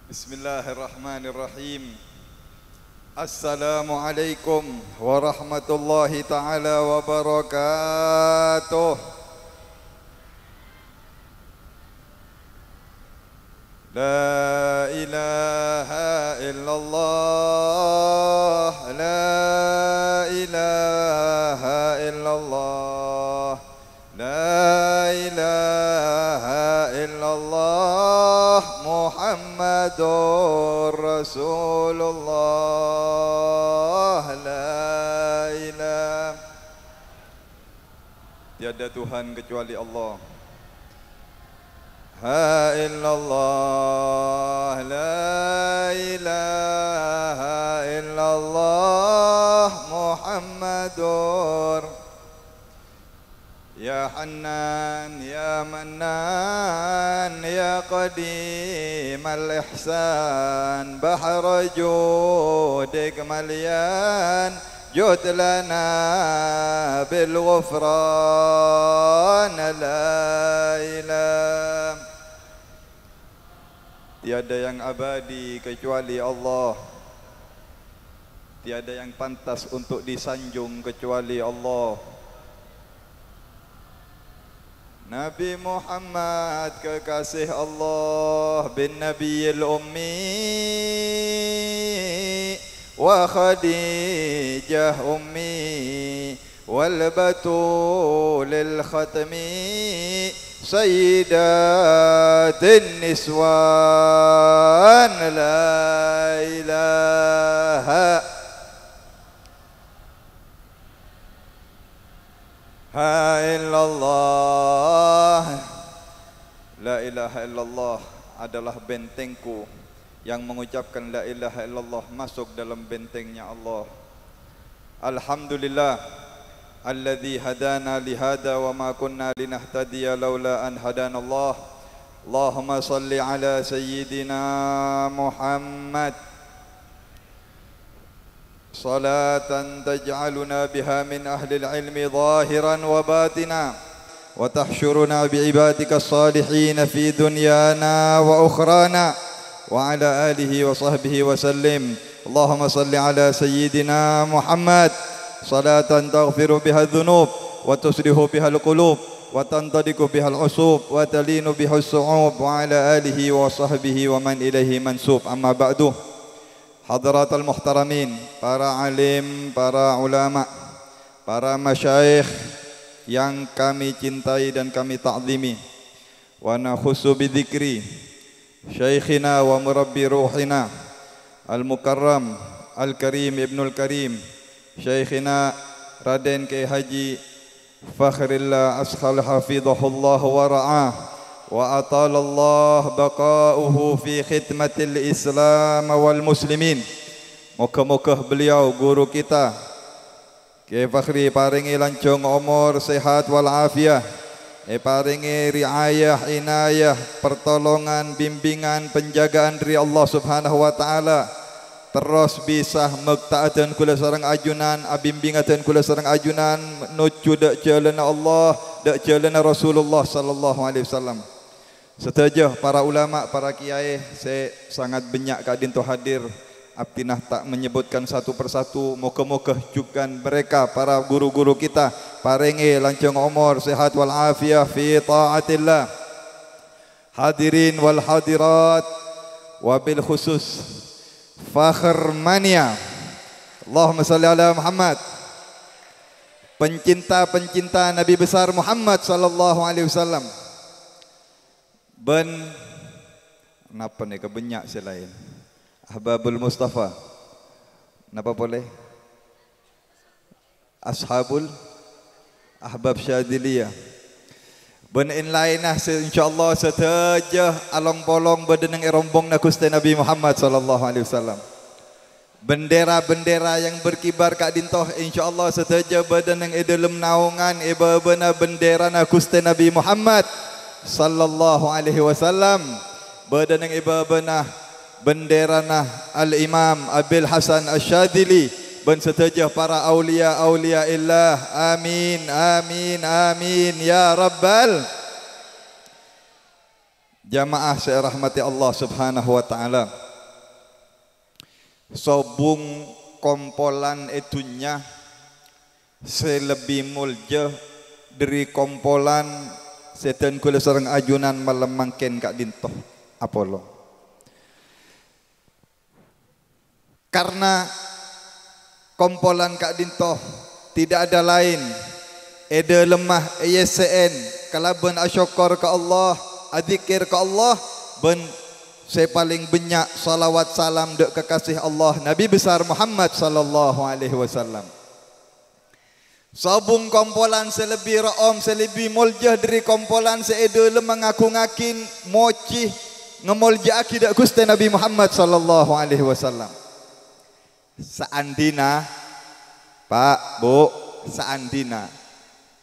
Bismillahirrahmanirrahim. Assalamualaikum warahmatullahi ta'ala wabarakatuh. La ilaha illallah, la ilaha illallah, la ilaha illallah, Muhammadur Rasulullah. La ilaha, tiada Tuhan kecuali Allah. Ha illallah, la ilaha illallah, Muhammadur. Ya Hannan, Ya Mannan, Ya Qadim al-Ihsan, Bahra judik malian, jud lana bil ghufran. La ilaha, tiada yang abadi kecuali Allah. Tiada yang pantas untuk disanjung kecuali Allah. Nabi Muhammad kekasih Allah bin Nabiyil Ummi wa Khadijah Ummi wal Batulil Khatmi Sayyidatin Niswan. La ilaha illallah. La ilaha illallah adalah bentengku. Yang mengucapkan la ilaha illallah masuk dalam bentengnya Allah. Alhamdulillah alladzi hadana lihada wa ma kunna linahtadiya laula an hadanallah. Allahumma salli ala sayyidina Muhammad salatan taj'aluna biha min ahli al-ilmi zahiran wa batina wa tahsyuruna bi'ibadika as-salihin fi dunyana wa ukhrana wa ala alihi wa sahbihi wa sallim. Allahumma salli ala sayyidina Muhammad salatan taghfiru biha adh-dhunub wa tuslihu biha al-qulub wa tantadiku biha al-usub wa talinu biha as-su'ub wa ala alihi wa sahbihi wa man ilaihi mansub. Amma ba'du. Hadratul muhtaramin, para alim, para ulama, para masyayikh yang kami cintai dan kami ta'zimi. Wa nakhussu bidzikri syaikhina wa murabbi ruhina al-mukarram al-karim ibnul karim syaikhina Raden Kiai Haji Fakhrillah Ashal hafizahullah wa ra'ah wa atalallah baqa'uhu fi khidmatil Islam wal muslimin. Moga-moga beliau guru kita Kiai Fakhri paringi lancung umur, sehat wal afiah, paringi riayah, inayah, pertolongan, bimbingan, penjagaan dari Allah Subhanahu wa taala. Terus bisa magtaadan kula sareng ajunan, abimbingadan kula sareng ajunan nuju dak jalan Allah, dak jalan Rasulullah sallallahu alaihi wasallam. Setuju para ulama, para kiai, saya sangat banyak kadin tu hadir. Abdinah tak menyebutkan satu persatu. Moga-moga juga mereka para guru-guru kita paringi lancung umur, sehat wal afiah fi taatillah. Hadirin wal hadirat, wabil khusus Fakhr Mania, Allahumma salli ala Muhammad. Pencinta-pencinta Nabi besar Muhammad sallallahu alaihi wasallam. Ben napa ni kebenyak selain Ahbabul Mustafa. Napa boleh? Ashabul Ahbab Syadiliyah. Ben inlain lah insyaallah seteja along polong bedeneng erombong na Gusti Nabi Muhammad sallallahu alaihi wasallam. Bendera-bendera yang berkibar kak dintoh insyaallah seteja bedeneng dalam naungan ibana bendera na Gusti Nabi Muhammad sallallahu alaihi wasallam. Badan yang ibabana bendera nah Al-Imam Abil Hasan Asy-Syadzili ben setuju para aulia illah. Amin amin amin ya rabbal. Jamaah saya rahmati Allah Subhanahu wa taala. Sobung kompolan itunya selebih mulja dari kompolan setan kula sareng ajunan malemangken kak dintoh Apollo. Karena kompolan kak dintoh tidak ada lain eda lemah ESN kalaban asyukur ke Allah, adzikir ke Allah, ben saya paling banyak salawat salam dek kekasih Allah Nabi besar Muhammad sallallahu alaihi wasallam. Sabung kompolan selebih raom selebih muljah dari kompolan seeda lemah ngaku ngakin moci ngemuljah akidah Gusti Nabi Muhammad sallallahu alaihi wasallam. Seandina Pak, Bu, seandina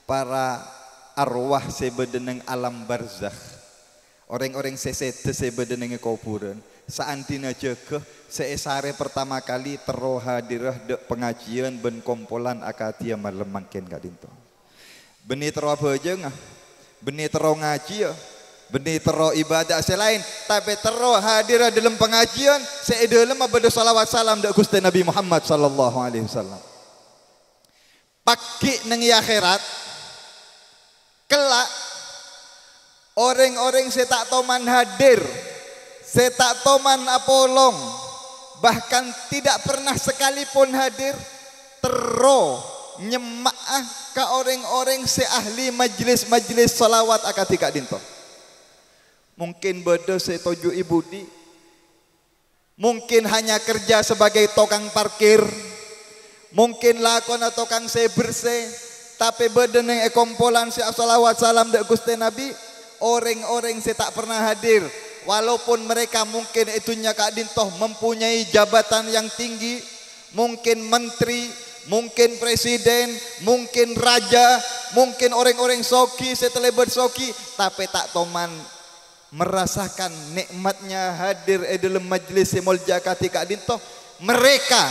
para arwah sebedeneng alam barzakh, orang-orang sesete sebedeneng kuburan, seandina jekeh seesare pertama kali tero hadirah dek pengajian ben kompolan akatia malam mangken kadinto. Beni tero apa aja ngah? Beni tero ngaji ya, beni tero ibadah selain, tapi tero hadirah dalam pengajian seedalam abadu salawat salam dek Gusti Nabi Muhammad sallallahu alaihi wasallam. Paki neng akhirat kelak orang-orang saya tak toman hadir, saya tak toman apolong, bahkan tidak pernah sekalipun hadir, tero nyemaah ke orang-orang seahli majlis-majlis salawat akatika dinto. Mungkin beda saya tuju ibu di, mungkin hanya kerja sebagai tukang parkir, mungkin lakon atau tukang saya bersih, tapi beda neng kompolan si salawat salam dek Gusti Nabi, orang-orang saya tak pernah hadir, walaupun mereka mungkin itunya Kak Dintoh mempunyai jabatan yang tinggi, mungkin menteri, mungkin presiden, mungkin raja, mungkin orang-orang soki, setelebat soki, tapi tak toman merasakan nikmatnya hadir dalam majlis semulja kati Kak Dintoh. Mereka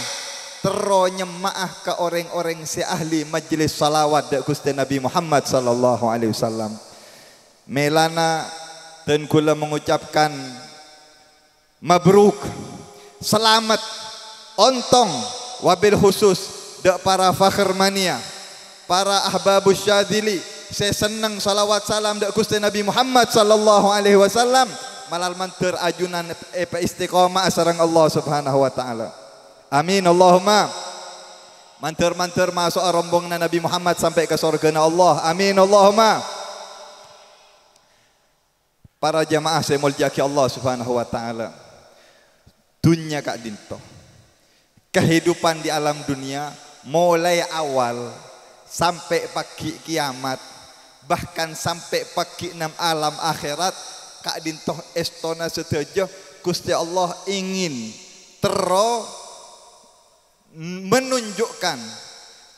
tero nyemaah ke orang-orang si ahli majlis salawat dek Gusti Nabi Muhammad sallallahu alaihi wasallam. Melana dan kula mengucapkan mabruk, selamat, ontong, wabil khusus dek para fakhr mania, para ahbabus syadzili. Saya senang salawat salam dek Gusti Nabi Muhammad sallallahu alaihi wasallam malal manter ajunan istiqomah sareng Allah Subhanahu wa taala. Amin Allahumma. Manter-manter masuk rombongan Nabi Muhammad sampai ke surga Allah. Amin Allahumma. Para jamaah saya muljaki Allah Subhanahu wa taala. Dunia Kak Dinto. Kehidupan di alam dunia mulai awal sampai pagi kiamat, bahkan sampai pagi enam alam akhirat, Kak Dinto estona setuju Gusti Allah ingin menunjukkan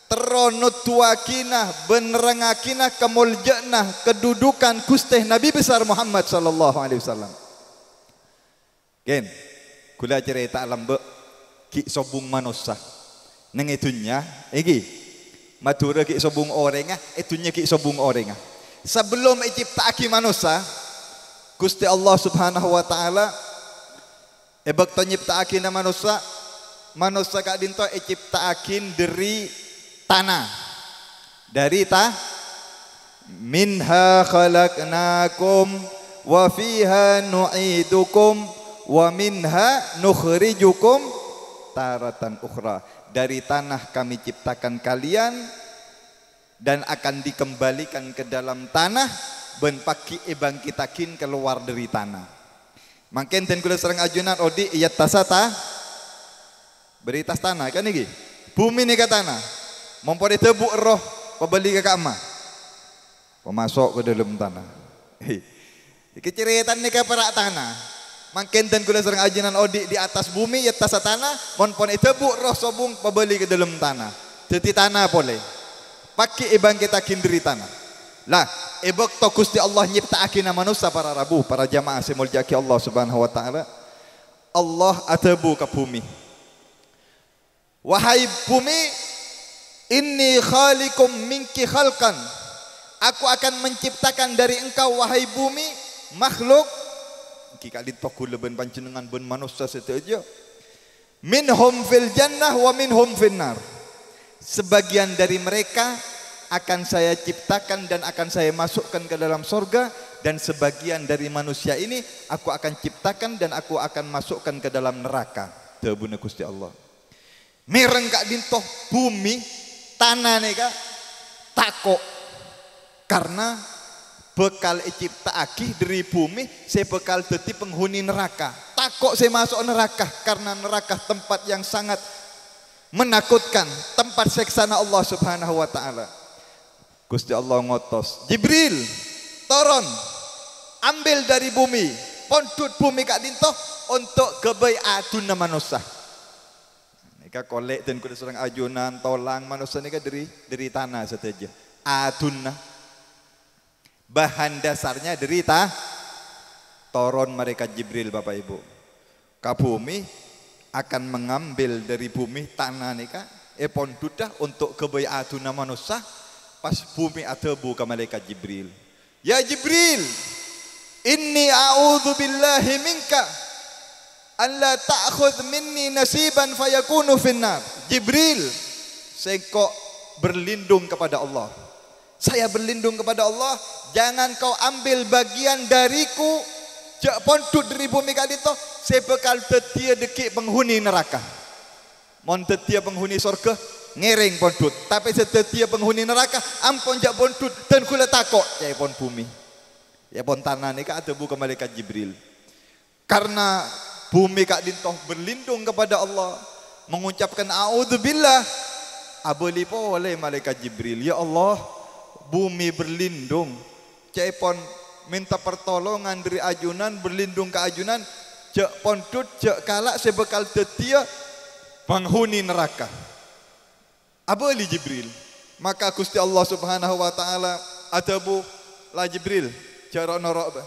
teronutuakinah benerangakinah kemuljana kedudukan Gusti Nabi besar Muhammad sallallahu alaihi wasallam. Ken, kula cerita alam be ki sobung manusia neng itunya iki madura ki sobung orangah itunya ki sobung orangah. Sebelum diciptakan manusia, Gusti Allah Subhanahu wa taala ebek nyiptaakin manusia Kak Dinto ciptaakin dari tanah, dari minha khalaqnakum wa fiha nu'idukum wa minha nukhrijukum taratan ukhra. Dari tanah kami ciptakan kalian dan akan dikembalikan ke dalam tanah ben paki bangkitakin keluar dari tanah. Makin ten kula serang ajunan odi iyat tasata beritas tanah kan iki bumi ni ke tanah mompor ditebuk roh pembeli ke kama pemasok ke dalam tanah. Iki ceritaan ni ke perak tanah makin dan kula serang ajunan odi di atas bumi ya tasa tanah mompor ditebuk roh sobung pembeli ke dalam tanah jadi tanah boleh pakai ibang kita kindri tanah lah ibak to Gusti Allah nyiptaakin manusia para rabu para jamaah semuljaki Allah Subhanahu wa taala. Allah atabu ke bumi, wahai bumi, inni khaliqum minki khalqan, aku akan menciptakan dari engkau wahai bumi makhluk Kika ditoh kula ben panjenengan ben manusia setuju. Minhum fil jannah wa minhum finnar. Sebagian dari mereka akan saya ciptakan dan akan saya masukkan ke dalam surga, dan sebagian dari manusia ini aku akan ciptakan dan aku akan masukkan ke dalam neraka. Tebuna Gusti Allah. Mireng kak dintoh bumi tanah neka takok karena bekal ciptaaki dari bumi saya bekal dadi penghuni neraka. Takok saya masuk neraka karena neraka tempat yang sangat menakutkan, tempat seksana Allah Subhanahu wa taala. Gusti Allah ngotos Jibril turun ambil dari bumi pondut bumi kak dintoh untuk kebaiatun manusia. Nika kolek dan kuda serang ajunan tolang manusia nika dari tanah saja. Adunna bahan dasarnya dari turun mereka Jibril Bapak Ibu. Ka bumi akan mengambil dari bumi tanah nika pondudah untuk kebaiatun manusia. Pas bumi atebu ke malaikat Jibril. Ya Jibril, inni a'udzu billahi minka alla ta'khudh minni nasiban fayakunu finnar. Jibril, saya kok berlindung kepada Allah. Saya berlindung kepada Allah, jangan kau ambil bagian dariku. Jak pondut dari bumi kadito, saya bakal tetia dekik penghuni neraka. Mon tetia penghuni surga, ngereng pondut. Tapi setetia penghuni neraka, ampun jak pondut dan kula takok. Ya pon bumi, ya pon tanah ni kak ada buka malaikat Jibril. Karena bumi kak dintoh berlindung kepada Allah, mengucapkan a'udzubillah. Aboli oleh malaikat Jibril. Ya Allah, bumi berlindung. Cepon minta pertolongan dari ajunan, berlindung ke ajunan. Cek pondut, cek kalak sebekal tetia penghuni neraka. Aboli Jibril. Maka Gusti Allah Subhanahu wa taala adabu la Jibril cara norok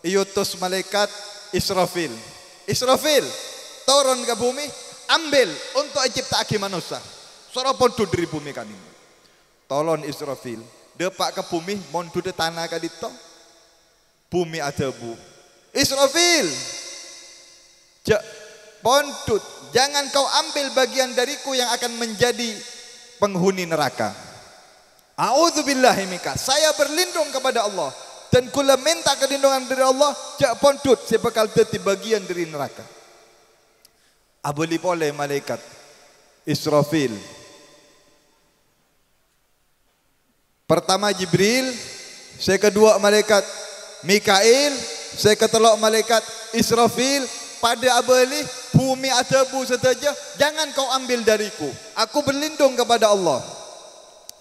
iutus malaikat Israfil. Israfil turun ke bumi, ambil untuk ciptaake manusia. Sora pondut dari bumi kan ini. Tolong Israfil depak ke bumi mondu de tanah kadito. Bumi adabu. Israfil cek pondut, jangan kau ambil bagian dariku yang akan menjadi penghuni neraka. A'udzubillahi minka. Saya berlindung kepada Allah dan kula minta perlindungan dari Allah. Jak pondut saya bakal jadi bagian dari neraka. Aboli boleh malaikat Israfil. Pertama Jibril, saya kedua malaikat Mikail, saya ketelok malaikat Israfil. Pada abali bumi adabu saja, jangan kau ambil dariku. Aku berlindung kepada Allah.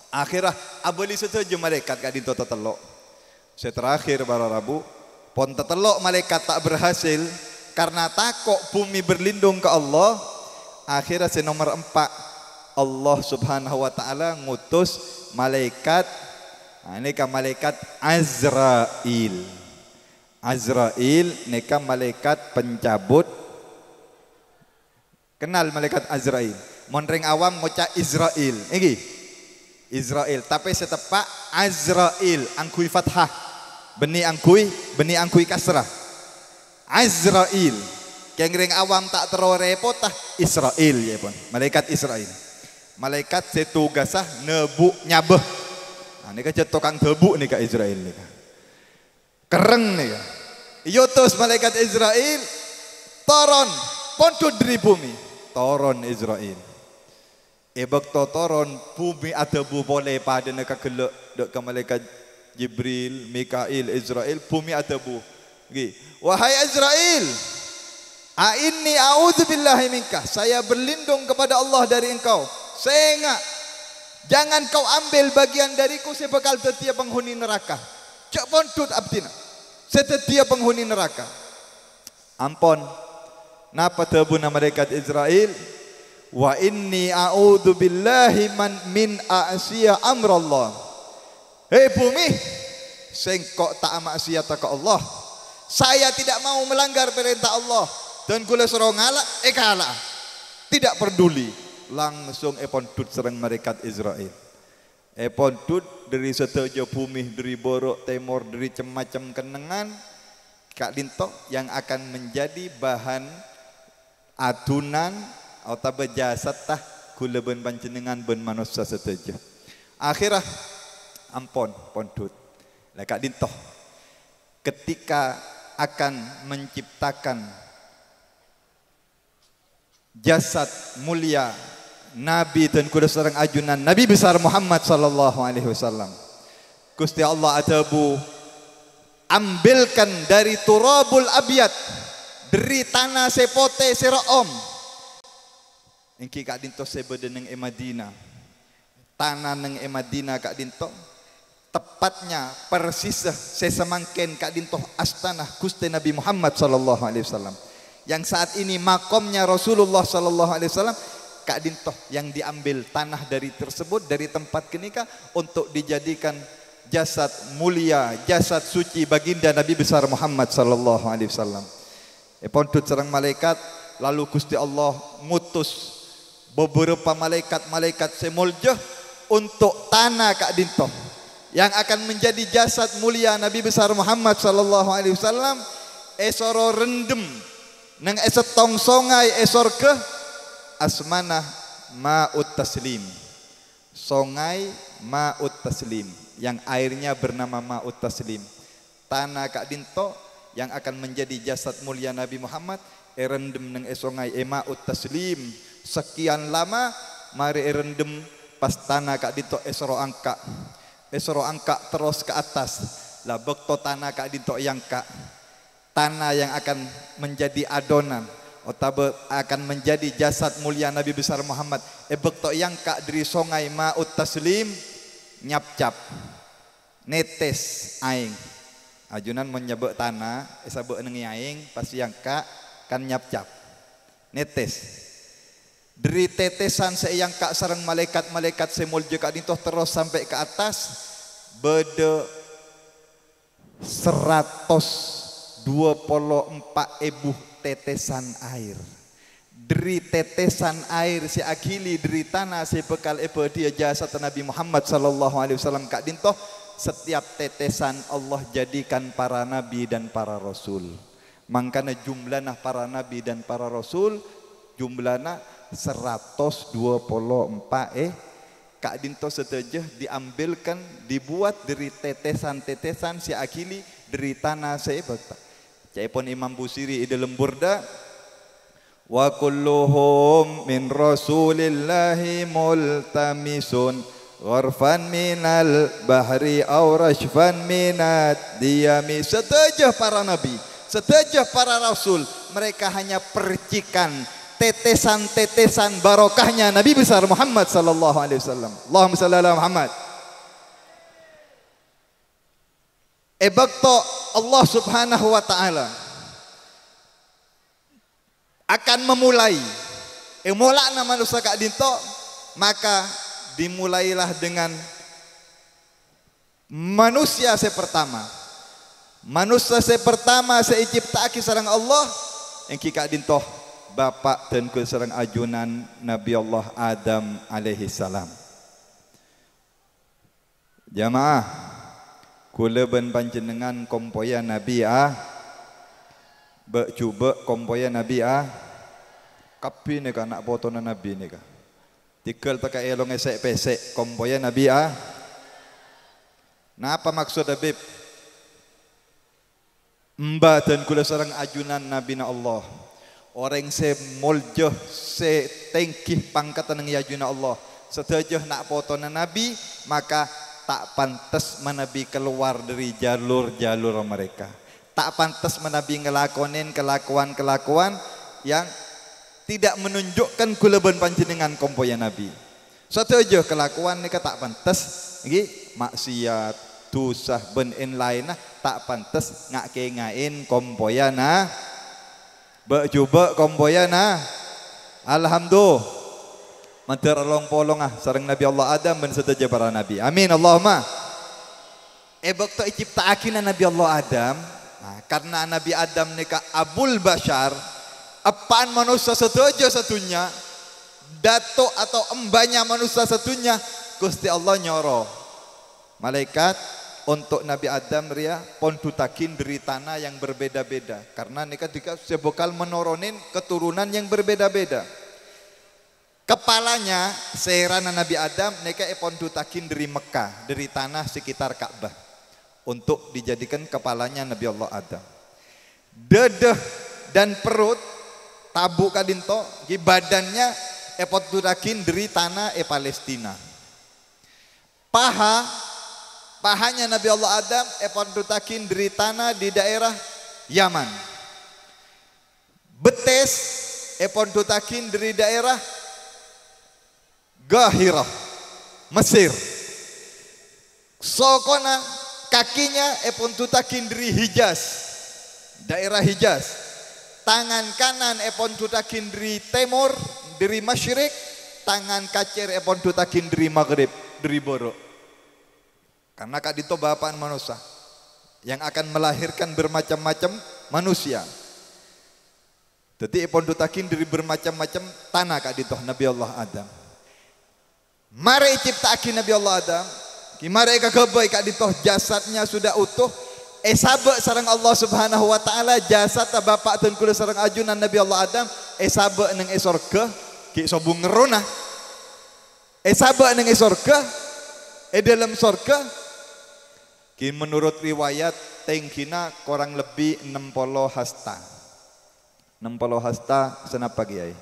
Akhirah abali saja malaikat gak dinto tetelok. Saya terakhir para Rabu, pon tetelok malaikat tak berhasil karena takok bumi berlindung ke Allah. Akhirnya saya nomor 4, Allah Subhanahu wa taala ngutus malaikat. Nah, ini kan malaikat Azrail. Azrail neka malaikat pencabut. Kenal malaikat Azrail? Monreng awam ngocak Israel. Iki Israel, tapi setepak Azrail angkui fathah. Beni angkui kasrah. Azrail. Kengreng awam tak terlalu repot tah Israel ya pun. Malaikat Israel. Malaikat setugasah nebu nyabeh. Nah, ini kan tukang debu nih kak Israel nih kak. Kereng nih kak. Yutus malaikat Israel toron pondut dari bumi. Toron Israel. Ebek toron bumi ada bu boleh pada neka gelek dek ke malaikat Jibril, Mikail, Israel bumi ada bu. Wahai Israel, inni a'udzubillahi minka. Saya berlindung kepada Allah dari engkau. Saya enggak. Jangan kau ambil bagian dariku, saya bakal setia penghuni neraka. Cak pondut abdina. Setia penghuni neraka. Ampun. Napa tabuna malaikat Israel? Wa inni a'udzu billahi min a'siya amrallah. Hei bumi, sengkok tak maksiat ke Allah. Saya tidak mau melanggar perintah Allah dan kula suruh ngalak, kalah. Tidak peduli. Langsung pondut serang malaikat Israel. Pondut dari setuju bumi, dari borok timur, dari cemacam kenengan. Kak Dinto yang akan menjadi bahan adunan atau berjasad tah kula ben panjenengan ben manusia setuju. Akhirah ampon pondut. Lah Kak Dinto ketika akan menciptakan jasad mulia Nabi dan kuda sareng ajunan Nabi besar Muhammad sallallahu alaihi wasallam. Gusti Allah adabu ambilkan dari turabul abyad, dari tanah sepote seroom. Engki Kak Dinto sebede neng Madinah. Tanah neng Madinah Kak Dinto tepatnya persis sesemangken Kak Dinto astana Gusti Nabi Muhammad sallallahu alaihi wasallam. Yang saat ini makomnya Rasulullah sallallahu alaihi wasallam Kak Dinto yang diambil tanah dari tersebut dari tempat kenika untuk dijadikan jasad mulia, jasad suci baginda Nabi besar Muhammad sallallahu alaihi wasallam. Pondut sareng malaikat lalu Gusti Allah ngutus beberapa malaikat semulja untuk tanah Kak Dinto yang akan menjadi jasad mulia Nabi besar Muhammad sallallahu alaihi wasallam esoro rendem nang esetong songai esor ke asmanah ma'ut taslim. Songai ma'ut taslim yang airnya bernama ma'ut taslim. Tanah Kak Dinto yang akan menjadi jasad mulia Nabi Muhammad erendem nang esongai ma'ut taslim. Sekian lama mari erendem pas tanah Kak Dinto esoro angka terus ke atas lah bekto tanah Kak Dinto yang kak tanah yang akan menjadi adonan atau akan menjadi jasad mulia Nabi besar Muhammad bekto yang kak dari songai ma'ut taslim nyap-cap netes aing ajunan menyebut tanah sabuk neng aing pas yang kak kan nyap-cap netes dari tetesan seiyang kak sareng malaikat semulja Kak Dinto terus sampai ke atas bede 124.000 tetesan air. Dari tetesan air si akili dari tanah si bekal dia jasad Nabi Muhammad sallallahu alaihi wasallam Kak Dinto setiap tetesan Allah jadikan para nabi dan para rasul. Mangkana jumlahna para nabi dan para rasul jumlahna 124 Kak Dinto setuju diambilkan dibuat dari tetesan-tetesan si akili dari tanah sebeta. Caipun Imam Busiri ide lemburda wa kulluhum min rasulillahi multamisun gharfan minal bahri aw rashfan minat diyami. Setuju para nabi, setuju para rasul, mereka hanya percikan tetesan-tetesan barokahnya Nabi besar Muhammad sallallahu alaihi wasallam. Allahumma shalli ala Muhammad. Ebakto Allah Subhanahu wa taala akan memulai mulakna manusia Kak Dinto, maka dimulailah dengan manusia sepertama. Manusia sepertama seiciptaake sareng Allah engki Kak Dinto bapak dan sareng ajunan Nabi Allah Adam alaihi salam. Jamaah kula ben panjenengan kompoya Nabi cuba kompoya Nabi kapi ni ka nak foto na Nabi ni ka tikal pakai elong esek pesek kompoya Nabi Napa maksud Habib? Mba dan kula sareng ajunan Nabi na Allah. Orang se moljoh se tengkih pangkatan ng yajuna Allah. Setujuh nak foto na Nabi, maka tak pantas menabi keluar dari jalur-jalur mereka. Tak pantas menabi ngelakonin kelakuan-kelakuan yang tidak menunjukkan kuleban panjenengan kompoya Nabi. Setujuh kelakuan ni tak pantas, nggih maksiat, dosa ben lain tak pantas ngain kompoyana. Coba kompoyana. Alhamdulillah. Mantar long polong sareng Nabi Allah Adam ben sedaja para nabi. Amin Allahumma. Bakto iciptaakin na Nabi Allah Adam, karena Nabi Adam nika abul bashar, apaan manusia satunya, dato atau embanya manusia satunya, Gusti Allah nyoro malaikat untuk Nabi Adam ria pondutakin dari tanah yang berbeda-beda karena nika dika sebokal menoronin keturunan yang berbeda-beda. Kepalanya seherana Nabi Adam nika pondutakin dari Mekah, dari tanah sekitar Ka'bah untuk dijadikan kepalanya Nabi Allah Adam. Dedeh dan perut tabu kadinto badannya pondutakin dari tanah Palestina. Pahanya Nabi Allah Adam pondutakin dari tanah di daerah Yaman. Betes pondutakin dari daerah Gahirah, Mesir. Sokona kakinya pondutakin dari Hijaz, daerah Hijaz. Tangan kanan pondutakin dari timur, dari Masyrik. Tangan kacir pondutakin dari Maghrib, dari Borok. Karena kadito bapaan manusia yang akan melahirkan bermacam-macam manusia. Jadi pondutakin dari bermacam-macam tanah kadito Nabi Allah Adam. Mari ciptakin Nabi Allah Adam. Mari kagabay kadito jasadnya sudah utuh. Sabe sareng Allah Subhanahu wa taala jasad bapak dan kula sareng ajunan Nabi Allah Adam. Sabe nang sorga ki sobung ngerona. Sabe nang sorga dalam sorga menurut riwayat tengkina kurang lebih 60 hasta. 60 hasta senapa kiai?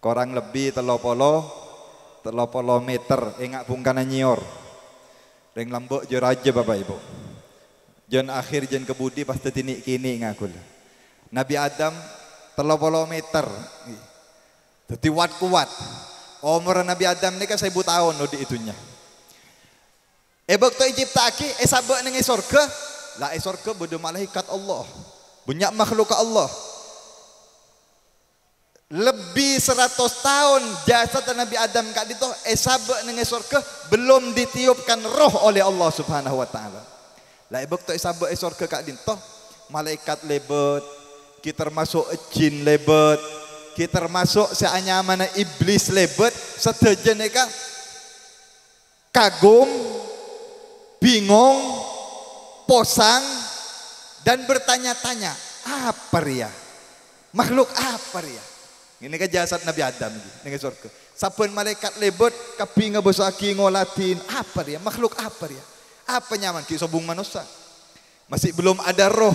Kurang lebih 30 meter engak bungkana nyior. Ring lambok jo raja Bapak Ibu. Jan akhir jan kebudi pasti tinik kini ngakul. Nabi Adam 30 meter. Jadi kuat. Umur Nabi Adam ini kan 1000 tahun loh di itunya. Bakto ciptaki sabe nang sorga. Lah sorga bodo malaikat Allah. Banyak makhluk Allah. Lebih 100 tahun jasad Nabi Adam kak dito sabe nang sorga belum ditiupkan roh oleh Allah Subhanahu wa taala. Lah bakto sabe sorga kak dito malaikat lebet, kita termasuk jin lebet, kita termasuk seanyamana iblis lebet, sedejane ka kagum, bingung, posang, dan bertanya-tanya, apa ya? Makhluk apa ya? Ini kan jasad Nabi Adam ini surga. Saben malaikat lebet kabinga bosaki ngolatin, apa ya? Makhluk apa ya? Apa nyaman ki sobung manusia? Masih belum ada roh.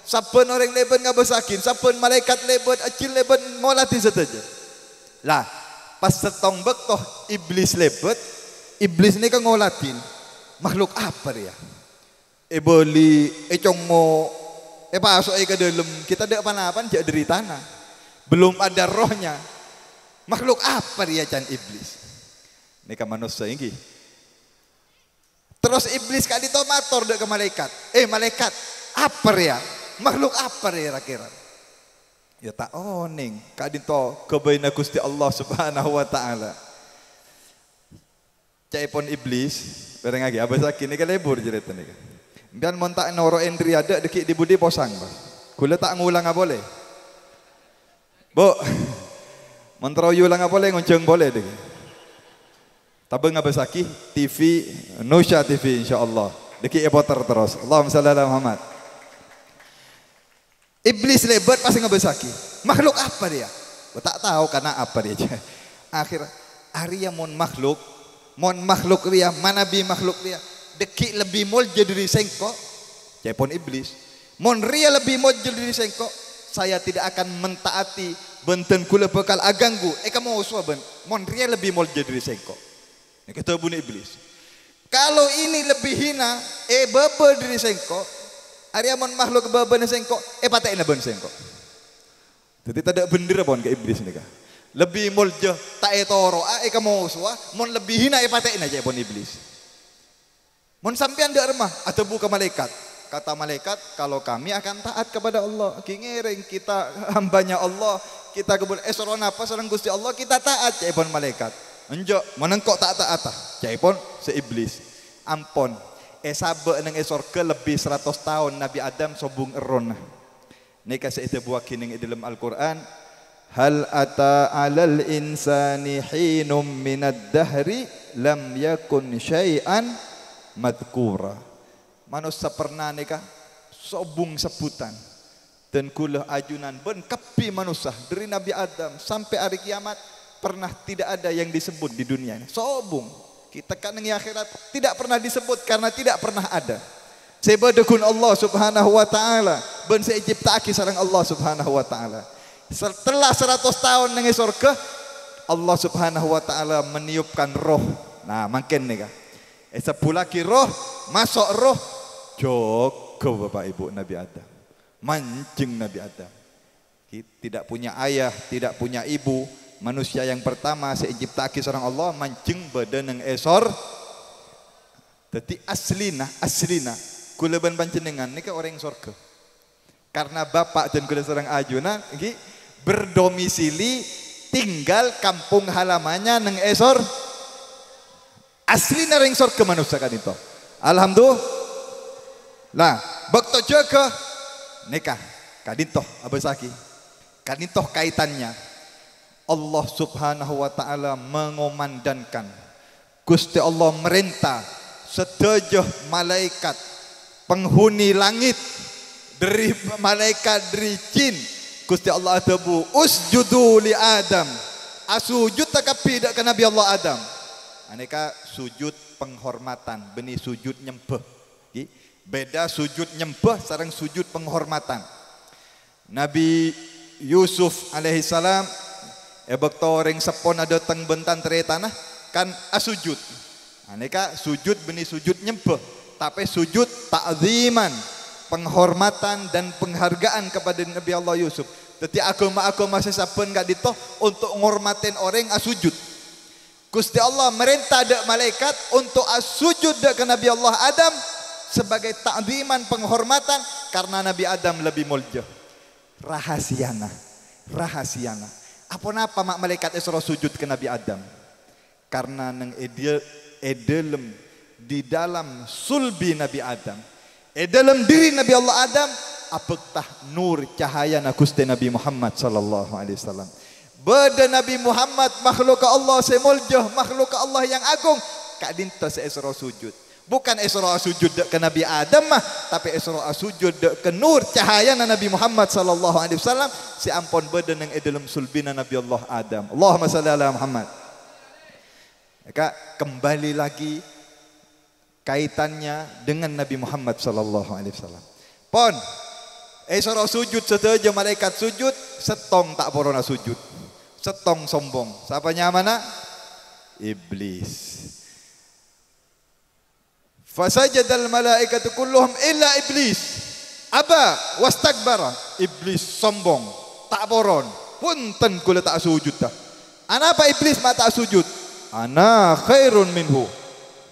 Saben orang lebet ngabosakin, saben malaikat lebet, acil lebet ngolatin saja. Lah, pas setong bektoh iblis lebet, iblis ini kan ngolatin. Makhluk apa dia? Beli, congmo, pasok ke dalam kita ada apa-apaan jadi dari tanah. Belum ada rohnya. Makhluk apa dia can iblis? Ini kan manusia ini. Terus iblis kali itu mator dek ke malaikat. Malaikat, apa ya? Makhluk apa ya kira-kira? Ya tak oning. Kali itu kebaina Gusti Allah Subhanahu wa taala. Caipon iblis, bareng lagi abis lagi ini kan lebur cerita nih kan. Biar montak noro endri ada deki di budi posang, Bang. Kula tak ngulang apa boleh? Bu, mentero yulang apa boleh ngonceng boleh deh. Tabeng abis lagi TV Nusya TV insyaallah. Deki epoter terus. Allahumma shalli ala Muhammad. Iblis lebat pasti ngabis lagi. Makhluk apa dia? Tak tahu karena apa dia. Akhir Arya mon makhluk dia, mana bi makhluk dia. Deki lebih mol jadi sengkok. Cepon iblis. Mon ria lebih mol jadi sengkok. Saya tidak akan mentaati benten kula bekal aganggu. Kamu usah ben. Mon ria lebih mol jadi sengkok. Ini kita bunyi iblis. Kalau ini lebih hina, bebe diri sengkok. Arya mon makhluk bebe ni sengkok. Patek na ben sengkok. Jadi tidak bener bon ke iblis ni kah. Lebih mulja tak etoro kamu usah mon lebih hina patek na je bon iblis. Mon sampean dak remah atau buka malaikat. Kata malaikat kalau kami akan taat kepada Allah. Kingereng kita hambanya Allah, kita kebun esoron apa sareng Gusti Allah kita taat je bon malaikat. Enjo menengkok tak taat je pon seiblis. Ampon sabe nang sorga lebih 100 tahun Nabi Adam sobung eron. Nika seite buah kining dalam Al-Qur'an. Hal ata 'alal insani hinum minad dahri lam yakun syai'an madkura. Manusia pernah nikah sobung sebutan dan kula ajunan ben kapi manusia dari Nabi Adam sampai hari kiamat pernah tidak ada yang disebut di dunia ini. Sobung. Kita kan di akhirat tidak pernah disebut karena tidak pernah ada. Sebadakun Allah subhanahu wa ta'ala ben seiciptaki sareng Allah subhanahu wa ta'ala. Setelah 100 tahun nang surga Allah subhanahu wa ta'ala meniupkan roh. Nah makin nih kan sepulaki roh masuk roh jogo bapak ibu Nabi Adam, mancing Nabi Adam. Tidak punya ayah, tidak punya ibu. Manusia yang pertama seiciptaki seorang Allah mancing badan yang esor. Jadi aslina kuleban panjenengan ini ke orang surga. Karena bapak dan kula seorang ajuna ini berdomisili tinggal kampung halamannya neng esor. Aslina ring surga manusia kan itu. Alhamdulillah. Lah, bakto jaga nikah kadintoh abasaki. Kadintoh kaitannya Allah subhanahu wa ta'ala mengomandangkan Gusti Allah merintah sedejah malaikat penghuni langit dari malaikat dari jin. Gusti Allah adabu usjudu li Adam asujud takapi dak ke Nabi Allah Adam. Aneka sujud penghormatan benih sujud nyembah. Beda sujud nyembah sareng sujud penghormatan. Nabi Yusuf alaihi salam bakto ring sepon ada teng bentan tere tanah kan asujud. Aneka sujud benih sujud nyembah tapi sujud ta'ziman, penghormatan dan penghargaan kepada Nabi Allah Yusuf. Jadi agama-agama sesaben gak ditoh untuk ngormatin orang asujud. Gusti Allah merintah dak malaikat untuk asujud dak ke Nabi Allah Adam sebagai ta'ziman penghormatan karena Nabi Adam lebih mulia. Rahasiana. Apa napa mak malaikat Isra sujud ke Nabi Adam? Karena nang edelem di dalam sulbi Nabi Adam, dalam diri Nabi Allah Adam apakah nur cahaya na Gusti Nabi Muhammad sallallahu alaihi wasallam. Beda Nabi Muhammad makhluk Allah semulja, makhluk Allah yang agung. Kak dinta se Isra sujud. Bukan Isra sujud ke Nabi Adam mah, tapi Isra sujud ke nur cahaya Nabi Muhammad sallallahu alaihi wasallam. Si ampun beda nang dalam sulbina Nabi Allah Adam. Allahumma shalli ala Muhammad. Maka kembali lagi kaitannya dengan Nabi Muhammad sallallahu alaihi wasallam. Pon Isra sujud sedaja malaikat sujud, setong tak porona sujud. Setong sombong. Siapanya mana? Iblis. Fasajadal malaikatu kulluhum illa iblis. Aba wastakbara. Iblis sombong, tak poron. Punten kula tak sujud dah. Anapa iblis mak tak sujud? Ana khairun minhu.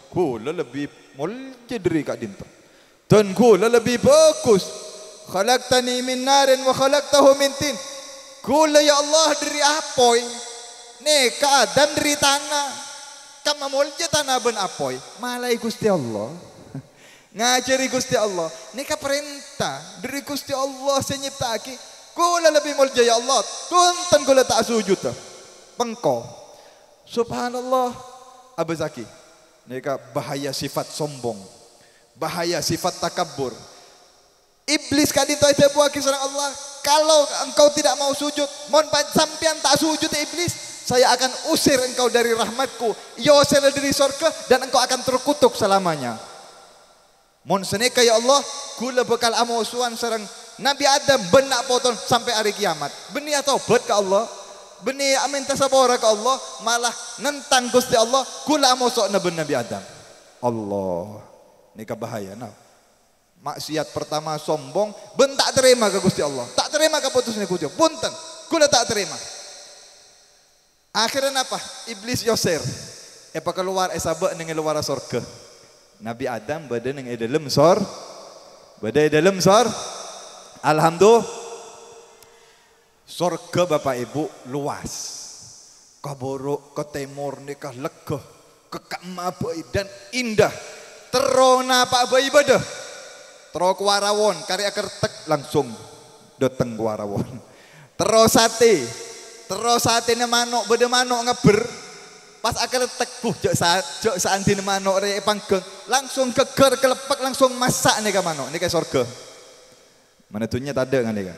Kula lebih mulia dari kak dinta. Dan kula lebih bagus. Khalaqtani min narin wa khalaqtahu min tin. Kula ya Allah dari apoy. Neka Adam dari tanah. Kama mulja tanah ben apoy. Malai Gusti Allah. Ngajari Gusti Allah. Neka perintah dari Gusti Allah senyiptaki. Kula lebih mulja ya Allah. Tunten kula tak sujud. Pengko. Subhanallah. Abazaki. Neka bahaya sifat sombong. Bahaya sifat takabur. Iblis kadito itu buat kisah Allah. Kalau engkau tidak mau sujud, mohon sampean tak sujud iblis, saya akan usir engkau dari rahmatku. Yosel dari surga dan engkau akan terkutuk selamanya. Mohon seneka ya Allah, kula bekal amusuan sareng Nabi Adam benak potong sampai hari kiamat. Benih atau bet ke Allah, benih amin tasabora ke Allah, malah nentang Gusti Allah, kula amusuk Nabi Adam. Allah, ini bahaya nah. Maksiat pertama sombong, ben tak terima ke Gusti Allah, tak terima keputusan Gusti Allah. Punten, kula tak terima. Akhirnya apa? Iblis yoser. Apa keluar sabak nang luar surga. Nabi Adam bade nang dalam sor. Bade dalam sor. Alhamdulillah. Surga Bapak Ibu luas. Kaboro ke timur nikah lega, ke kamabai dan indah. Terona Pak Bayi ibadah. Tero kuwarawon karya kertek langsung dateng kuwarawon. Terus sate ne manuk beda manuk ngeber Pas akal teguh jek saandine manuk rek panggeng, langsung geger kelepek langsung masak nih ka manuk, nih ka surga. Manatunya tak ada kan nih ka.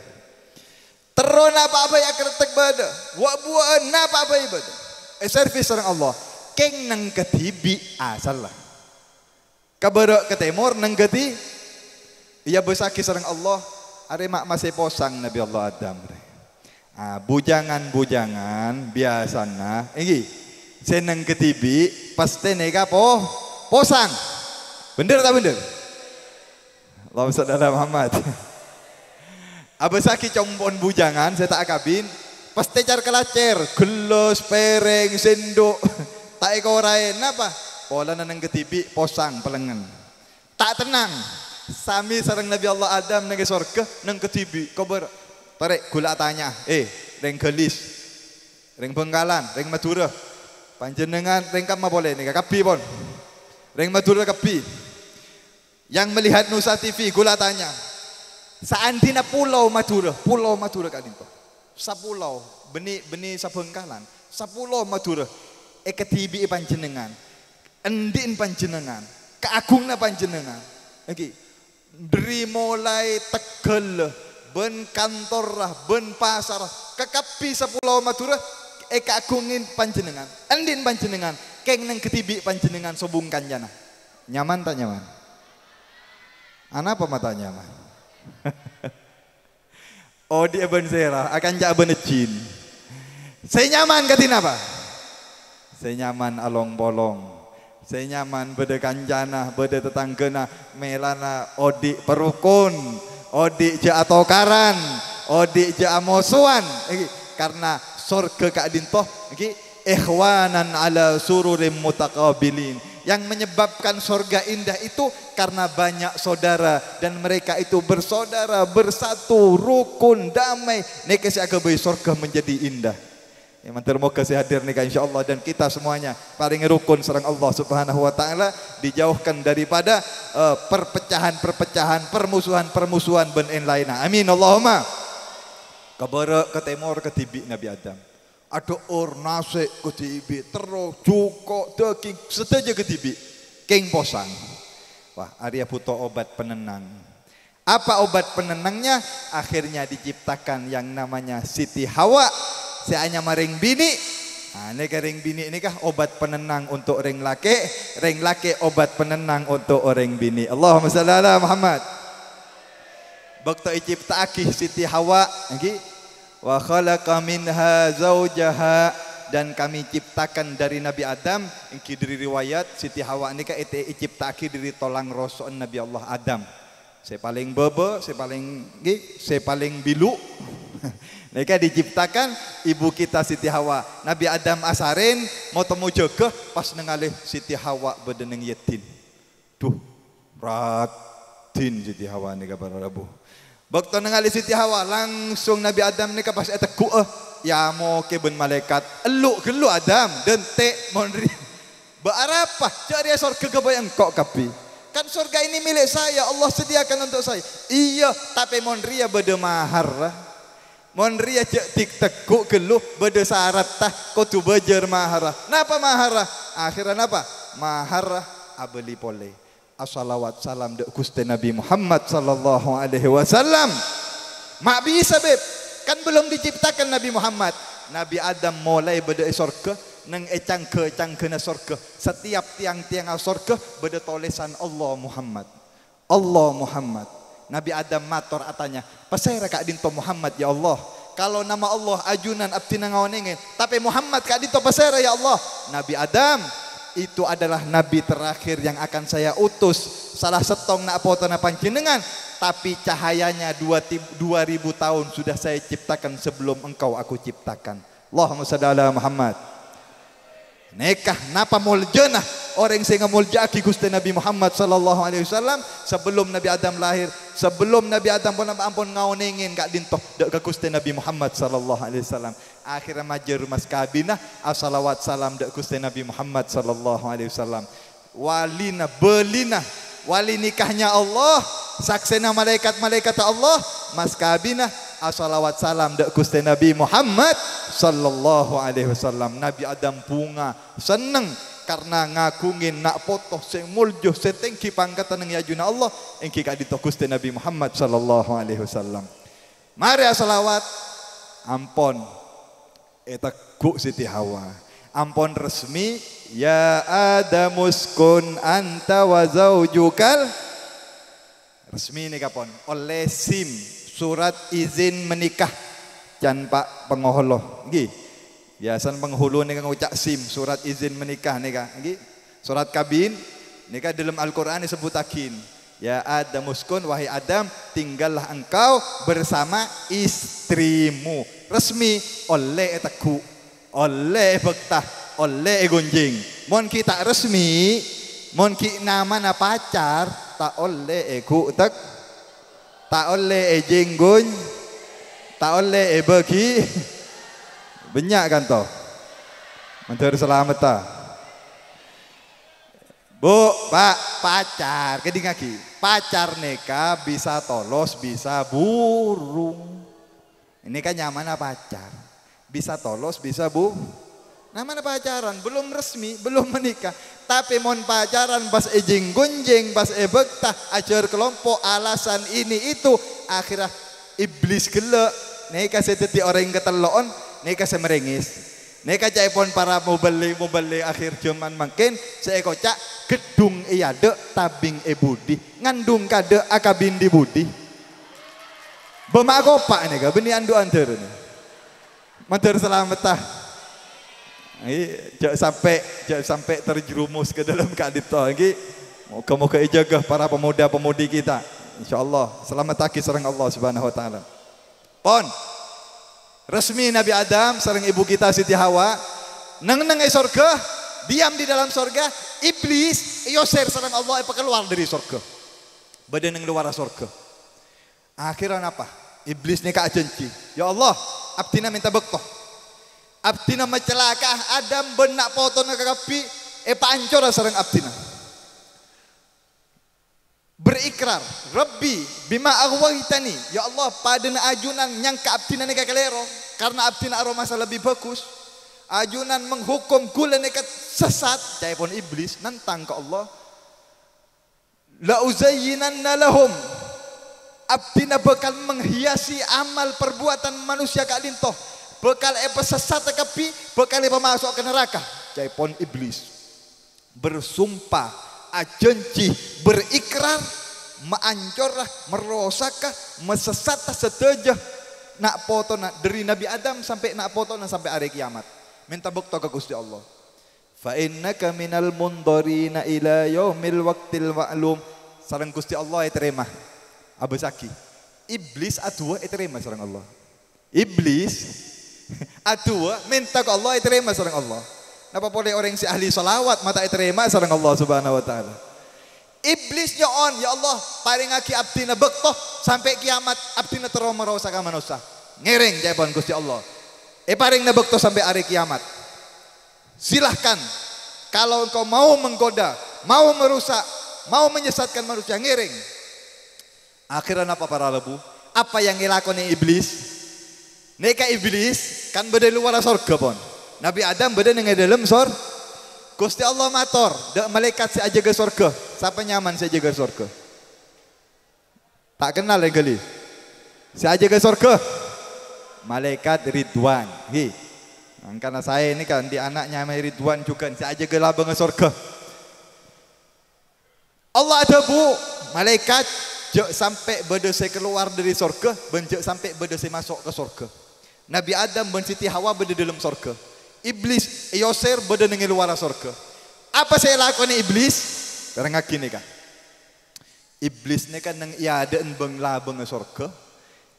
Terus apa ya kretek bada, wa buan apa ibadah. Servis orang Allah, keng nang ketibi salah. Kabarok ke timur nang keti, ia besaki sareng Allah, are mak masih posang Nabi Allah Adam. Bujangan biasana, ini seneng ketibi pasti neka posang. Bener tak bener? Allahumma shalli ala Muhammad. Abesaki combon bujangan saya tak akabin, pasti car kelacer, gelos, pereng, sendok, tak ekorain apa? Pola nang ketibi posang pelengan. Tak tenang. Sami sareng Nabi Allah Adam nang surga nang ketibi. Kober tarik gula tanya, reng gelis, reng Bengkalan, reng Madura. Panjenengan reng kama boleh nih kapi pon. Reng Madura kapi. Yang melihat Nusa TV gula tanya. Seandina pulau Madura kak dinto. Sapulau benih sabengkalan. Sapulau Madura. Ketibi panjenengan. Endin panjenengan. Keagungna panjenengan. Oke. Dari mulai Tegel, ben kantor lah, ben pasar, kekapi Sapulau Madura. Keagungin panjenengan. Endin panjenengan. Keng neng ketibi panjenengan sobungkan jana. Nyaman tak nyaman? Apa mata nyaman? Oh di Eben Serah akan jaban jin. Saya nyaman katin apa? Saya nyaman along bolong. Saya nyaman beda kanjana, beda tetanggena, melana odi perukun, odi ja atokaran, odi ja amosuan. Karena surga kak dintoh, ikhwanan ala sururim mutakabilin. Yang menyebabkan surga indah itu karena banyak saudara dan mereka itu bersaudara, bersatu, rukun, damai. Nika si agabai surga menjadi indah. Ya mantar moga si hadir nika insyaallah dan kita semuanya paling rukun sareng Allah Subhanahu wa taala, dijauhkan daripada perpecahan-perpecahan, permusuhan-permusuhan ben lainna. Amin Allahumma. Kabara ke timur ke tibi Nabi Adam. Ada nasi ketibi, terus cuko, daging, sedaja ketibi, keng posang. Wah, Arya butuh obat penenang. Apa obat penenangnya? Akhirnya diciptakan yang namanya Siti Hawa. Seanya maring bini. Nah, ini ring bini ini kah obat penenang untuk ring laki obat penenang untuk orang bini. Allahumma shalli ala Muhammad. Bakta iciptaaki Siti Hawa, wa khalaqa minha zaujaha, dan kami ciptakan dari Nabi Adam ingki dari riwayat Siti Hawa ini ka ite ciptaki dari tolang roson Nabi Allah Adam. Saya paling bebe, saya paling bilu. Mereka diciptakan ibu kita Siti Hawa. Nabi Adam asarin mau temu jaga pas nengalih Siti Hawa bedeneng yetin. Duh, ratin Siti Hawa nih kabar Rabu. Bakto nengali Siti Hawa langsung Nabi Adam ni kapas eteku ya mau keben malaikat eluk gelu Adam dente monri berapa cari surga kebayang kok kapi kan surga ini milik saya Allah sediakan untuk saya iya tapi monria beda mahar monria cek tik tekuk gelu beda syarat tah kudu bejer mahar napa mahar akhirnya napa mahar abeli pole. Assalawat salam dek Gusti Nabi Muhammad sallallahu alaihi wasallam. Mak bisa beb, kan belum diciptakan Nabi Muhammad. Nabi Adam mulai beda surga, neng cangke-cangkena surga. Setiap tiang-tiang surga beda tulisan Allah Muhammad. Allah Muhammad. Nabi Adam mator atanya, pasai kak dinto Muhammad ya Allah. Kalau nama Allah ajunan abdina ngawanengin, tapi Muhammad kak dinto pasai ya Allah. Nabi Adam itu adalah nabi terakhir yang akan saya utus. Salah setong nak potona panjenengan, tapi cahayanya 2000 tahun sudah saya ciptakan sebelum engkau aku ciptakan. Allahumma shalli ala Muhammad. Nekah napa muljanah orang sing muljaki Gusti Nabi Muhammad sallallahu alaihi wasallam sebelum Nabi Adam lahir, sebelum Nabi Adam pun ampun ngaonengin kak dintoh dek ke Gusti Nabi Muhammad sallallahu alaihi wasallam. Akhirnya majer mas kabinah assalawat salam dek Gusti Nabi Muhammad sallallahu alaihi wasallam. Walina belina wali nikahnya Allah, saksena malaikat-malaikat Allah, mas kabinah assalawat salam dek Gusti Nabi Muhammad sallallahu alaihi wasallam. Nabi Adam bunga seneng karena ngagungin nak potoh sing muljuh sing tinggi pangkatan yang yajuna Allah engki ka dito Gusti Nabi Muhammad sallallahu alaihi wasallam. Mari selawat ampon eta ku Siti Hawa. Ampon resmi ya Adamuskun anta wa zaujukal resmi nih kapon oleh SIM surat izin menikah can Pak pengoholoh nggih biasan penghulu nih ngucak SIM surat izin menikah nih nggih surat kabin nih dalam Al-Qur'an disebutakin ya Adamuskun wahai Adam tinggallah engkau bersama istrimu resmi oleh etaku oleh bektah oleh gonjing mon kita resmi mon ki nama na pacar tak oleh eku tak oleh jenggon tak oleh bagi banyak kan toh mentor selamat ta Bu Pak pacar keding lagi pacar neka bisa tolos bisa burung ini kan nyaman pacar bisa tolos bisa bu namanya pacaran belum resmi belum menikah tapi mon pacaran pas ejing gunjing pas bektah ajar kelompok alasan ini itu akhirnya iblis gelek nih kasih teti orang keteloon nih kasih merengis nih kacai pon para mau beli akhir zaman makin saya kocak gedung iya de tabing budi ngandung kade akabin di budi bemagopak nih ga beni andu anter nih manter selamat tah jangan sampai terjerumus ke dalam kadito lagi. Moga-moga jaga para pemuda-pemudi kita. Insyaallah selamat taki sareng Allah Subhanahu wa taala. Pon. Resmi Nabi Adam sareng ibu kita Siti Hawa neng surga, diam di dalam surga, iblis yoser sareng Allah keluar dari surga. Badan yang luar surga. Akhirnya apa? Iblis nih kak janji. Ya Allah, abdina minta bektoh. Abdina mencelaka Adam benak foto nak kapi pancor sareng abdina berikrar Rabbi bima aghwaytani ya Allah pada ajunan nyangka abdina nika kelero karena abdina aroma masa lebih bagus ajunan menghukum gula nika sesat cai pun iblis nantang ke Allah la uzayyinanna lahum abdina bakal menghiasi amal perbuatan manusia kalintoh bekal sesat tekapi bekal masuk ke neraka caipon iblis bersumpah ajanji berikrar maancurah merosakah mesesatah seteja nak foto nak dari Nabi Adam sampai nak foto sampai hari kiamat minta bukti ke Gusti Allah fa innaka minal mundharina ila yaumil waqtil ma'lum sareng Gusti Allah terima abesaki iblis adua terima sareng Allah iblis adua minta ke Allah terima sareng Allah. Napa boleh orang si ahli salawat mata terima sareng Allah Subhanahu wa taala. Iblis nyoon ya Allah paring aki abdina bektoh sampai kiamat abdina terus merosak manusia. Ngiring jawaban Gusti Allah. Paring na bektoh sampai hari kiamat. Silahkan kalau engkau mau menggoda, mau merusak, mau menyesatkan manusia ngiring. Akhirnya apa para lebu? Apa yang dilakoni iblis? Neka iblis kan beda luar surga pon. Nabi Adam beda dengan dalam surga. Gusti Allah mator, dak malaikat si aja ke surga. Siapa nyaman si aja ke surga? Tak kenal yang kali. Si aja ke surga. Malaikat Ridwan. Hi. Karena saya ini kan di anaknya Ridwan juga si aja ke labang ke surga. Allah ada bu malaikat jok sampai berdosa keluar dari surga, benjok sampai berdosa masuk ke surga. Nabi Adam dan Siti Hawa berada dalam surga. Iblis yoser berada di luar surga. Apa saya lakukan iblis? Karena gini kan. Iblis ini kan nang iada bang labang surga.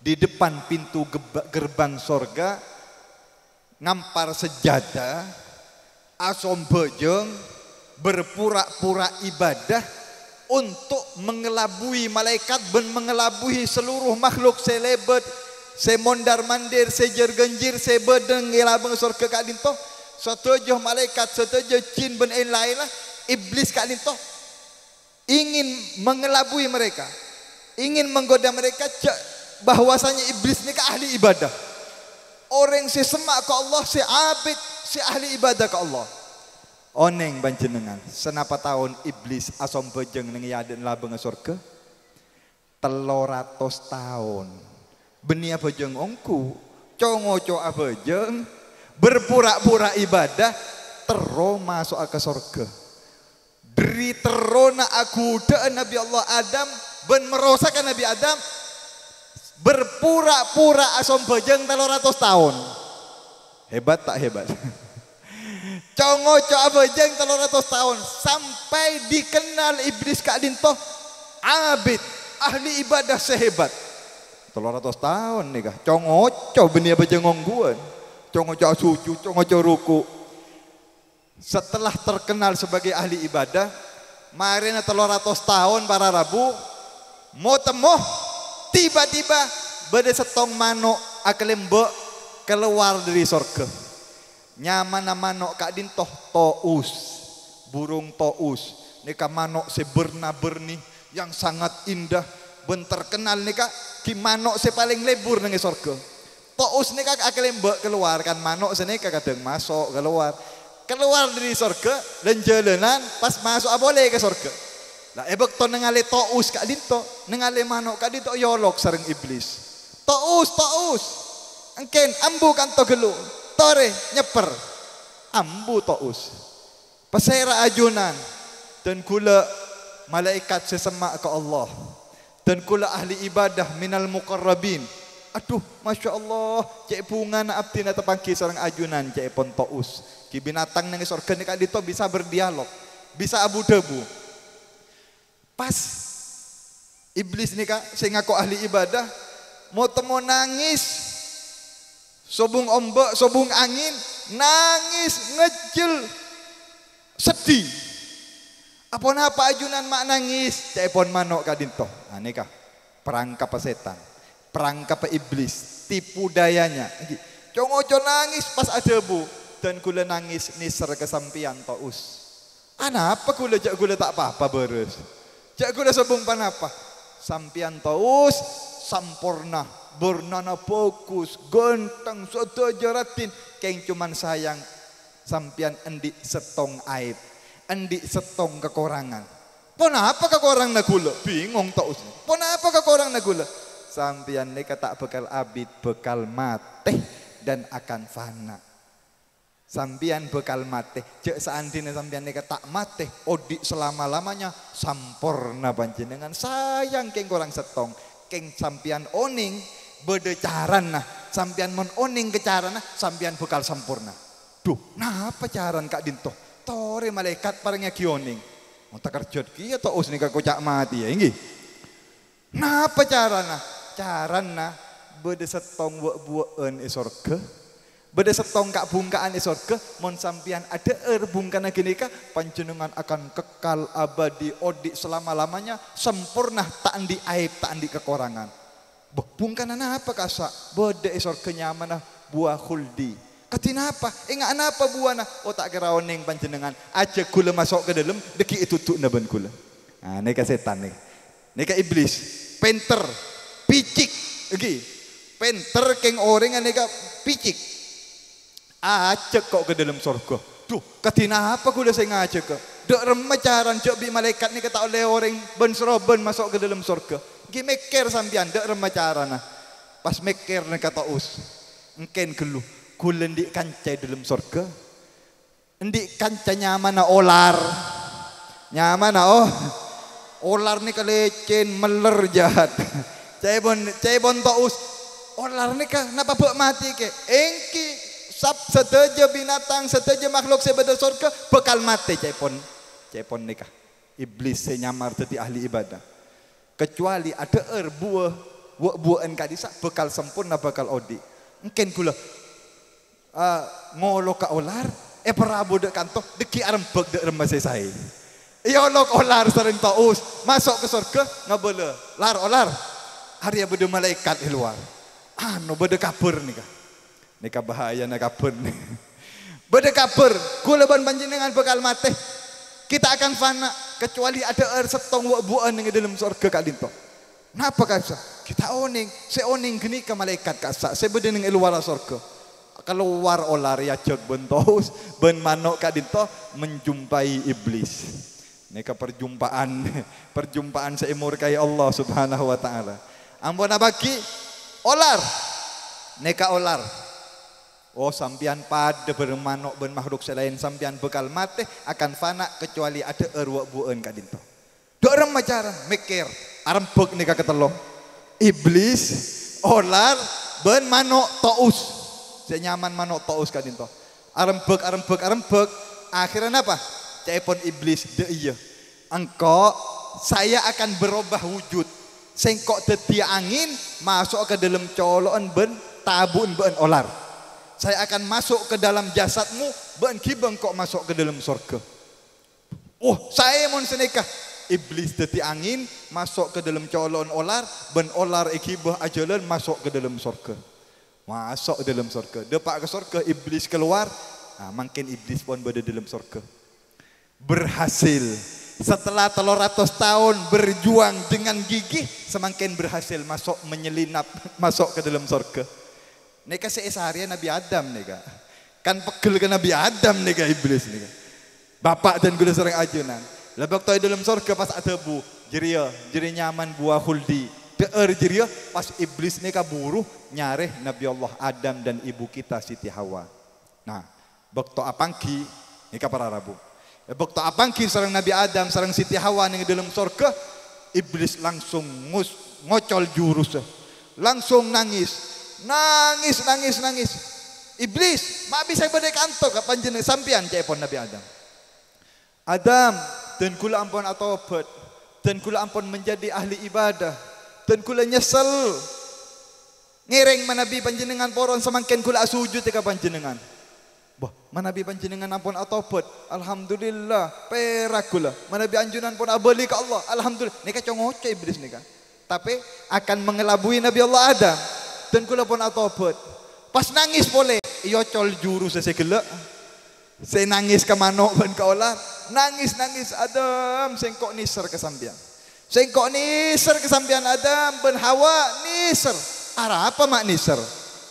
Di depan pintu gerbang surga ngampar sejadah, asom bojong, berpura-pura ibadah untuk mengelabui malaikat dan mengelabui seluruh makhluk selebet semondar mandir sejer genjir sebedeng ngelabeng surga kak dinto setujuh malaikat setujuh jin ben lainlah iblis kak dinto ingin mengelabui mereka ingin menggoda mereka bahwasanya iblis ini ahli ibadah Orang si semak ke Allah, si abid, si ahli ibadah ke Allah. Oneng panjenengan, senapa tahun iblis asom bejeng ning yaden labeng surga? 300 tahun. Benia bejeng ongku, congo-co abejeng, berpura-pura ibadah, tero masuk ke surga. Deri terona aku daan Nabi Allah Adam, ben merosakan Nabi Adam, berpura-pura asom bejeng 300 tahun. Hebat tak hebat? Congo-co abejeng 300 tahun sampai dikenal iblis Kak Dinto abid, ahli ibadah sehebat. 300 tahun nih kah? Congo-co benia abejeng ongguan, congo-co suju, congo-co ruku. Setelah terkenal sebagai ahli ibadah, marina 300 tahun para Rabu, mau temuh tiba-tiba bade setong manuk akelembe keluar dari surga. Nyaman manuk Kak Dintoh tous, burung tous. Nika manuk seberna-berni yang sangat indah, ben terkenal nika ki manuk se paling lebur nang surga. Tous nika akelembe keluar kan manuk senika kadang masuk keluar dari surga dan jalanan pas masuk boleh ke surga. Lah ebek to nengale tous Kak Dinto, nengale manuk Kak Dinto yolok sareng iblis. Tous engken ambu kan to gelu. Tore nyeper ambu tous pasera ajunan dan kula malaikat sesemak ke Allah dan kula ahli ibadah minal muqarrabin. Aduh masya Allah cek bunga na abdi na tepangki seorang ajunan cek pon tous ki binatang nang surga nika dito bisa berdialog, bisa abu debu. Pas iblis nika sing ngaku ahli ibadah mau temu nangis. Sobung ombak, sobung angin, nangis, ngejel, sedih. Apa ajunan mak nangis? Cepon manuk Kak Dinto. Nah nikah perangkap setan, perangkap iblis, tipu dayanya. Congo-co nangis pas ada bu dan kula nangis niser kesampian tous. Apa kula jak kula tak apa-apa beres. Jak kula sobung panapa? Sampian tous sampurna. Bernana fokus, genteng, soto jaratin, keng cuman sayang sampian endik setong aib, endik setong kekurangan. Ponapa kekurangan nagula? Bingung tak usah. Ponapa kekurangan nagula? Sampian nika tak bekal abid, bekal mate dan akan fana. Sampian bekal mate, cek seandainya sampian nika tak mate, odik selama-lamanya sampurna panjenengan sayang keng kurang setong, keng sampian oning. Bede carana sampian mon oning ke carana sampian bekal sempurna. Duh, napa caran Kak Dinto? Tore malaikat parengnya kioning. Mau tak kerja ki atau us nika kocak mati ya inggih. Napa carana? Carana bede setong buak-buaken surga. Bede setong kak bungkaan surga mon sampian ada bungkana gini ka panjenengan akan kekal abadi odik selama-lamanya sempurna tak andi aib tak andi kekurangan. Bungkana apa kasa? Bode esor kenyamanan buah khuldi. Katina apa? Ingat apa buana? Oh tak kira oning panjenengan. Aja kula masuk ke dalam deki itu tuh naban kula. Nah, neka setan nih. Neka iblis, penter, picik, lagi. Penter keng orang neka picik. Aja kok ke dalam surga. Duh, katina apa kula saya ngajak ke? Dek remacaran cok bi malaikat nih kata oleh orang ben seroben masuk ke dalam surga. Gi meker sampean dek remacarana. Pas meker nek kata us. Engken gelu. Kula ndik kancai dalam surga. Ndik kanca nyamana olar. Nyamana olar ni kelecen meler jahat. Cebon to us. Olar ni ka napa bek mati ke? Engki sab sedaja binatang sedaja makhluk sebeda surga bekal mati cepon nikah. Iblis senyamar dadi ahli ibadah. Kecuali ada buah-buahan kadisa bekal sempurna bakal odi. Mungkin kula ngolo ka olar prabu dek kanto deki arembek dek remase sae. Iolok olar sering taus masuk ke surga ngabele lar olar hari bede malaikat luar. Anu bede kabur nika. Nika bahaya na kabur. Bede kabur kula ban panjenengan bekal mate. Kita akan fana kecuali ada setong buan yang dalam surga Kak Dinto. Napa kasa? Kita oning, se oning geni ke malaikat kasa, se bede ning luar surga. keluar olar ya jog bentos ben manuk kak dinto menjumpai iblis. Neka perjumpaan seumur kaya Allah Subhanahu wa taala. Ampun abaki olar. Neka olar. Oh sampian pada bermanuk ben makhluk selain sampian bekal mate akan fana kecuali ada erwa bueun kak dinto. Dorem macaran mikir arembek neka ketelo. Iblis, olar, ben manuk taus. Senyaman manuk taus kak dinto. Arembek. Akhirnya apa? Caipon iblis de iya. Engkau saya akan berubah wujud. Sengkok dadi angin masuk ke dalam coloan ben tabun ben olar. Saya akan masuk ke dalam jasadmu ben kibeng kok masuk ke dalam surga. Oh, saya mon senekah. Iblis dadi angin masuk ke dalam coloan olar ben olar ikibah ajalan masuk ke dalam surga. Masuk ke dalam surga. Depak ke surga iblis keluar. Nah, makin iblis pun berada dalam surga. Berhasil. Setelah 300 tahun berjuang dengan gigih, semakin berhasil masuk menyelinap masuk ke dalam surga. Neka seharian Nabi Adam neka. Kan pegel ke Nabi Adam neka iblis neka. Bapak dan gula serang ajunan. Lebak toy dalam surga pas ada bu. Jeri nyaman buah khuldi. Deer jeria pas iblis neka buruh nyareh Nabi Allah Adam dan ibu kita Siti Hawa. Nah, bakto apangki neka para rabu. Bakto apangki sareng Nabi Adam sareng Siti Hawa ning dalam surga, iblis langsung ngocol jurus. Langsung nangis. Iblis, mak bisa badai kantor kapan jeneng sampian cepon Nabi Adam. Adam, dan kula ampun atobat, dan kula ampun menjadi ahli ibadah. Dan kula nyesel ngiring manabi panjenengan poron samangken kula sujud ka panjenengan. Bah, manabi panjenengan ampun atobat. Alhamdulillah, perak kula. Manabi anjunan pun abali ka Allah. Alhamdulillah. Nika congoce iblis nika. Tapi akan mengelabui Nabi Allah Adam. Dan kula pun atobat. Pas nangis boleh, iyo col jurus segelek. Saya nangis ke manuk ben ka olah. Nangis Adam sengkok niser kesampian. Sengkok niser kesampian Adam ben Hawa niser. Arah apa mak niser?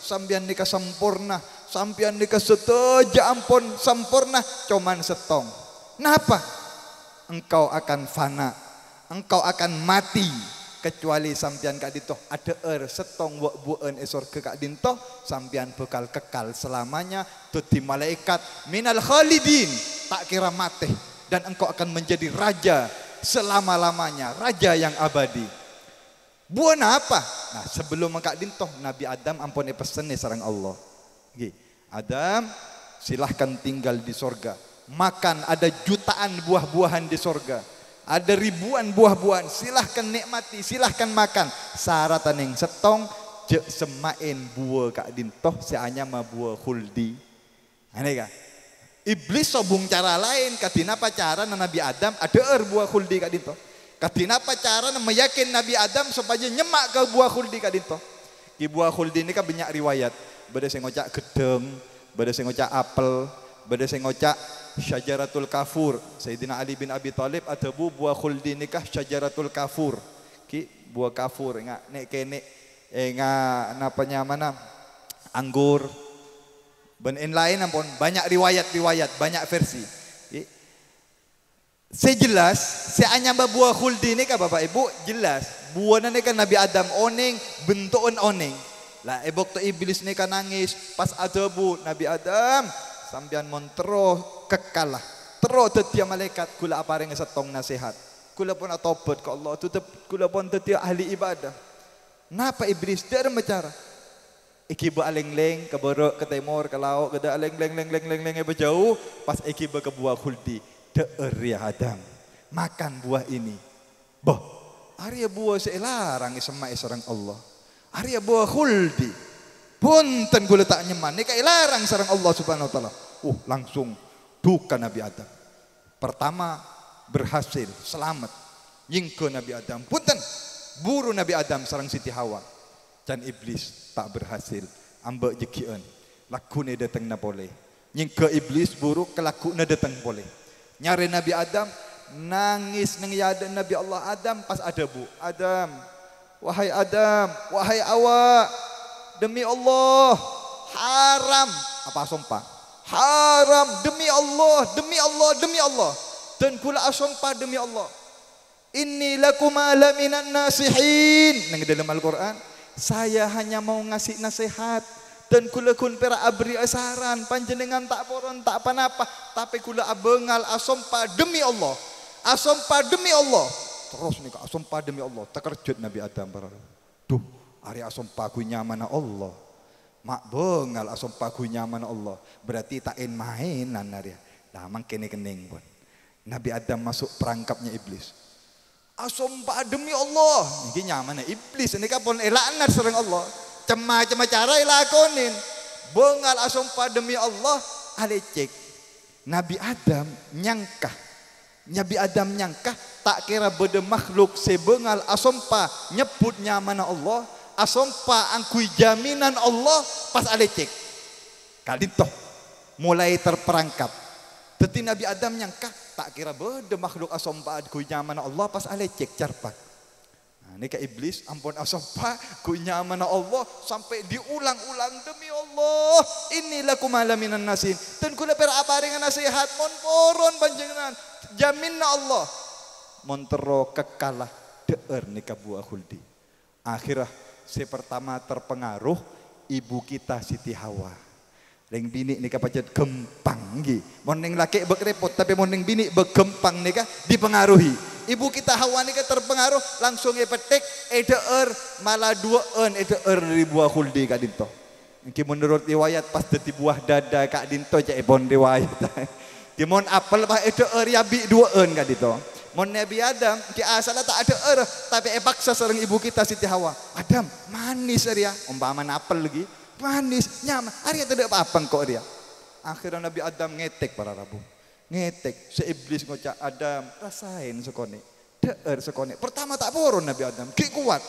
Sampian nikah sempurna, sampian nikah seteja ampun sempurna, cuman setong. Kenapa? Engkau akan fana, engkau akan mati kecuali sampian kak dintoh ada setong wak buan esor ke kak dintoh sampian bekal kekal selamanya tuti malaikat minal khalidin tak kira mati dan engkau akan menjadi raja selama-lamanya, raja yang abadi. Buan apa? Nah, sebelum Kak Dintoh Nabi Adam ampun pesen sareng Allah. Adam, silahkan tinggal di sorga. Makan, ada jutaan buah-buahan di sorga. Ada ribuan buah-buahan, silahkan nikmati, silahkan makan. Saratan yang setong, je semain buah Kak Dintoh seanya ma buah khuldi. Ini kan? Iblis sobung cara lain, katina pacaran Nabi Adam ada buah khuldi kak dinto. Katina pacaran meyakin Nabi Adam supaya nyemak ke buah khuldi kak dinto. Di buah khuldi ini kan banyak riwayat. Bada sing ngocak gedeng, bada sing ngocak apel, bada sing ngocak syajaratul kafur. Sayyidina Ali bin Abi Thalib ada buah khuldi nikah syajaratul kafur. Ki buah kafur enggak nek kene enggak napanya mana anggur. Ben lain ampun banyak riwayat, banyak versi. Sejelas, seanya buah khuldi ini kan Bapak Ibu jelas. Buah ini kan Nabi Adam oning, bentukun oning. Lah ebok to iblis ini kan nangis pas ada bu Nabi Adam sambian montro kekalah. Terus tetia malaikat kula apa yang setong nasihat. Kula pun atobat ke Allah tetap kula pun tetia ahli ibadah. Napa iblis dia bicara? Iki ba aleng-leng ke borok ke timur ke laut ke da aleng-leng jauh pas iki ba ke buah khuldi deur ya Adam makan buah ini boh arya buah selarang isma sareng Allah arya buah khuldi punten gula tak nyeman nika larang sareng Allah Subhanahu wa taala langsung duka Nabi Adam pertama berhasil selamat nyingko Nabi Adam punten buru Nabi Adam sareng Siti Hawa dan iblis tak berhasil ambek jekian lakune datang na boleh nyingke iblis buruk kelakune datang boleh nyari Nabi Adam nangis nang yada Nabi Allah Adam pas ada bu Adam wahai awak demi Allah haram. Apa sumpah? Haram demi Allah, demi Allah, demi Allah. Dan kula sumpah demi Allah. Inni lakum ala minan nasihin. Nang dalam Al-Qur'an, saya hanya mau ngasih nasihat dan kula kun pera abri asaran panjenengan tak poron tak apa-apa, tapi kula abengal sumpah demi Allah. Sumpah demi Allah. Terus nih sumpah demi Allah. Terkejut Nabi Adam para. Duh, ari sumpah ku nyaman Allah. Mak bengal sumpah ku nyaman Allah. Berarti takin mainan ari. Lah mangkene kening pun. Nabi Adam masuk perangkapnya iblis. Sumpah demi Allah. Iki nyaman iblis ini kapon elakna sareng Allah. Cema-cema cara ilakonin. Bengal sumpah demi Allah alecek. Nabi Adam nyangka. Nabi Adam nyangka tak kira beda makhluk sebengal sumpah nyebut nyaman Allah. Sumpah angkui jaminan Allah pas alecek. Kadito mulai terperangkap. Tetapi Nabi Adam nyangka tak kira beda makhluk sumpah ku nyaman Allah pas alecek carpak. Nah, ini ke iblis ampun sumpah ku nyaman Allah sampai diulang-ulang demi Allah. Inilah kumala minan nasin. Dan kula per aparingan nasihat mon poron panjenengan jaminna Allah. Montero kekalah deur nikah buah khuldi. Akhirah si pertama terpengaruh ibu kita Siti Hawa. Leng bini nikah pacet gempang nggih. Mon ning laki bekrepot tapi mon ning bini begempang nikah dipengaruhi. Ibu kita Hawa nikah terpengaruh langsung petek edeur malah dueun edeur dari buah khuldi kak dinto. Mungkin menurut riwayat pas dadi buah dada kak dinto cek bon riwayat. Di mon apel pas edeur ya bi dueun kak dinto. Mon Nabi Adam ki asala tak ada tapi paksa sareng ibu kita Siti Hawa. Adam manis dia. Umpaman apel lagi. Manis, nyaman. Arya tidak apa-apa kok dia. Akhirnya Nabi Adam ngetek para rabu. Ngetek. Seiblis ngocak Adam. Rasain sekone. Deur sekone. Pertama tak poron Nabi Adam. Ki kuat.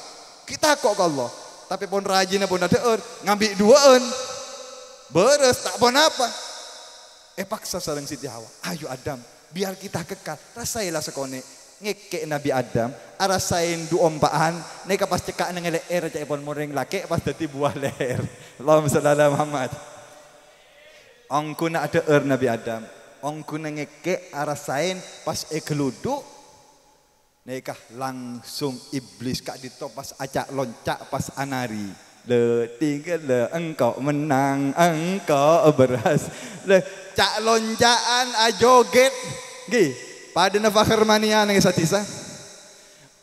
Kita kok ke Allah. Tapi pun rajin pun ada deur. Ngambil duaan. Beres tak pun apa. Paksa sareng Siti Hawa. Ayo Adam. Biar kita kekal. Rasailah sekone. Ngekek Nabi Adam arasain duompaan neka pas cekak nang leher cek pon moring laki pas dadi buah leher. Allahumma shalli ala Muhammad. Ongkuna ada Nabi Adam. Ongkuna ngekek arasain pas geluduk neka langsung iblis kak ditopas acak loncak pas anari. Le tinggal le engkau menang engkau berhasil. Le cak loncaan ajoget nggih. Pada nafakar mania nang satisa.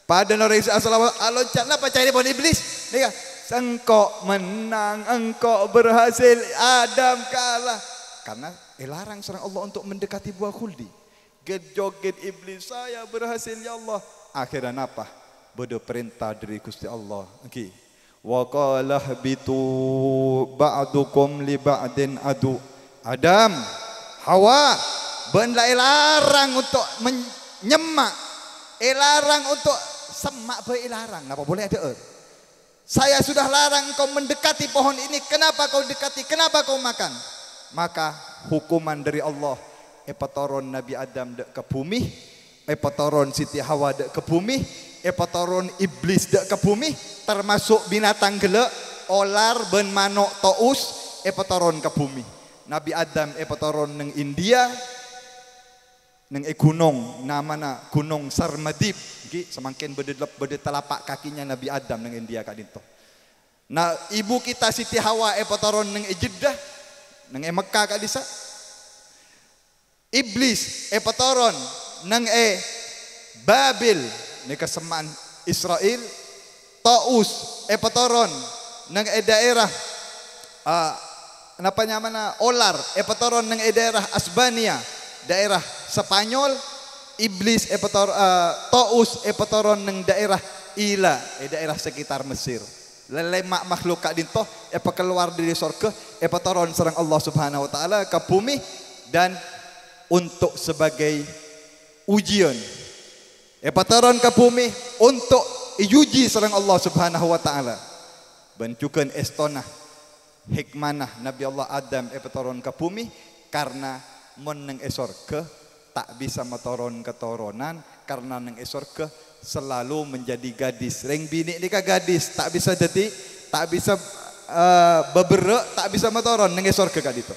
Pada norisa asalawat aloncat napa cari pon iblis. Nika engkau menang, engkau berhasil, Adam kalah. Karena larang serang Allah untuk mendekati buah khuldi. Joget iblis saya berhasil ya Allah. Akhirnya apa? Bodoh perintah dari Gusti Allah. Oke. Wa qala bitu ba'dukum li ba'din adu. Adam, Hawa benda larang untuk menyemak, larang untuk semak larang. Ngapa boleh ada? Saya sudah larang kau mendekati pohon ini. Kenapa kau dekati? Kenapa kau makan? Maka hukuman dari Allah. Epatoron Nabi Adam dek ke bumi, epatoron Siti Hawa dek ke bumi, epatoron iblis dek ke bumi, termasuk binatang gelek, olar, ben manok, tous, epatoron ke bumi. Nabi Adam epatoron neng India. Neng gunung namana Gunung Sarmadip nggih semakin bede telapak kakinya Nabi Adam neng India kak dinto. Nah ibu kita Siti Hawa epatoron neng Jeddah neng Mekah kak disa. Iblis epatoron neng Babil neng kesemaan Israel. Taus epatoron neng daerah kenapa nyamana Olar epatoron neng daerah Asbania. Daerah Spanyol, iblis Taus epatoron neng daerah Ila, daerah sekitar Mesir. Lelemak makhluk kak dinto keluar dari surga epatoron serang Allah Subhanahu wa taala ke bumi dan untuk sebagai ujian. Epatoron ke bumi untuk diuji serang Allah Subhanahu wa taala. Bencukeun estonah hikmanah Nabi Allah Adam epatoron ke bumi karena mon neng esorke tak bisa metoron ketoronan karena neng esorke selalu menjadi gadis. Reng bini nikah gadis tak bisa jadi tak bisa beberek tak bisa metoron nang sorga kak dito.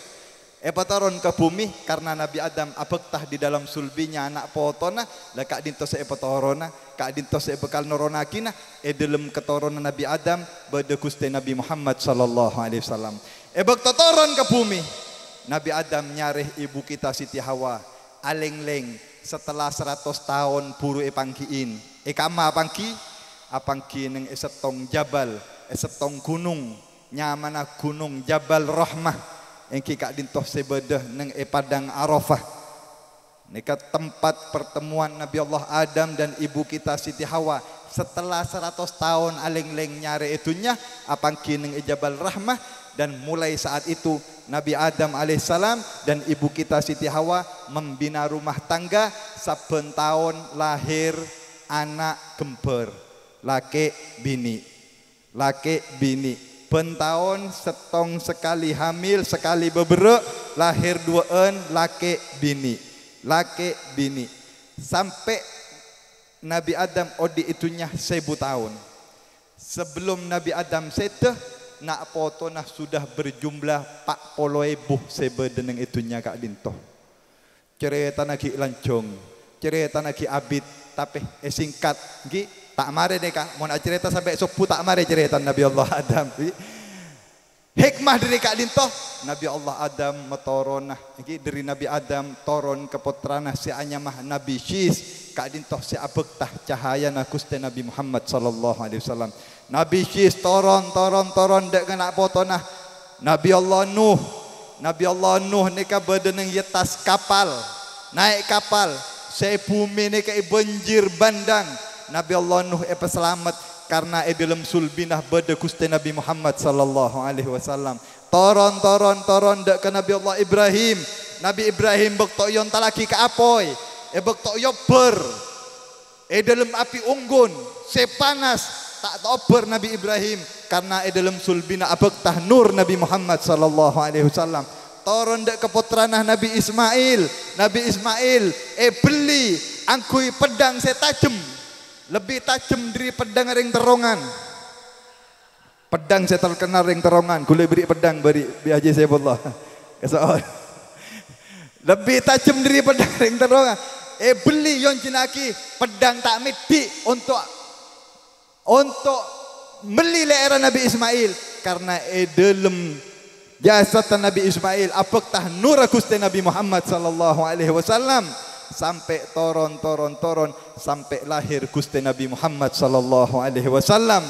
Epatoron ke bumi karena Nabi Adam abektah di dalam sulbinya anak potona lah kak dinto se epatorona kak dinto se bekal noronakina dalam keturunan Nabi Adam bade Gusti Nabi Muhammad sallallahu alaihi wasallam. Toron ke bumi Nabi Adam nyareh ibu kita Siti Hawa aleng-leng setelah 100 tahun buru epangkiin kama apangki neng esetong jabal esetong gunung nyamana gunung Jabal Rahmah yang kak dintoh sebedah neng padang Arafah. Nika tempat pertemuan Nabi Allah Adam dan ibu kita Siti Hawa. Setelah 100 tahun aleng-leng nyare itunya apangki neng Jabal Rahmah dan mulai saat itu Nabi Adam alaihissalam dan ibu kita Siti Hawa membina rumah tangga saben tahun lahir anak gember laki bini pentahun setong sekali hamil sekali beberek lahir duaan laki bini sampai Nabi Adam odi itunya 1000 tahun sebelum Nabi Adam seteh nak potona sudah berjumlah 40.000 sebedeneng itunya kak dintoh cerita nagi lancong cerita nagi abid tapi singkat gi tak mare deh kak mau cerita sampai sepuh tak mare cerita Nabi Allah Adam hikmah dari kak dintoh Nabi Allah Adam metoronah dari Nabi Adam toron ke putrana si anyamah Nabi Syis kak dintoh si abektah cahaya na Gusti Nabi Muhammad sallallahu alaihi wasallam Nabi Syis toron dek kena potonah Nabi Allah Nuh nika badan yang yetas kapal naik kapal saya bumi nika banjir bandang Nabi Allah Nuh selamat karena dalam sulbinah bada Gusti Nabi Muhammad sallallahu alaihi wasallam. Toron dak ke Nabi Allah Ibrahim. Nabi Ibrahim bekto yon talaki ke apoy. Bekto yo ber. Dalam api unggun, sepanas tak tober Nabi Ibrahim karena dalam sulbinah abektah nur Nabi Muhammad sallallahu alaihi wasallam. Toron dak ke putrana Nabi Ismail. Nabi Ismail beli angkui pedang setajem. Lebih tajam dari pedang ring terongan. Pedang saya terkenal ring terongan. Gule beri pedang beri Haji Saifullah. Lebih tajam dari pedang ring terongan. Beli yon jinaki pedang tak midi untuk beli era Nabi Ismail karena dalam jasad Nabi Ismail abektah nur Gusti Nabi Muhammad sallallahu alaihi wasallam. Sampai toron sampai lahir Gusti Nabi Muhammad sallallahu alaihi wasallam.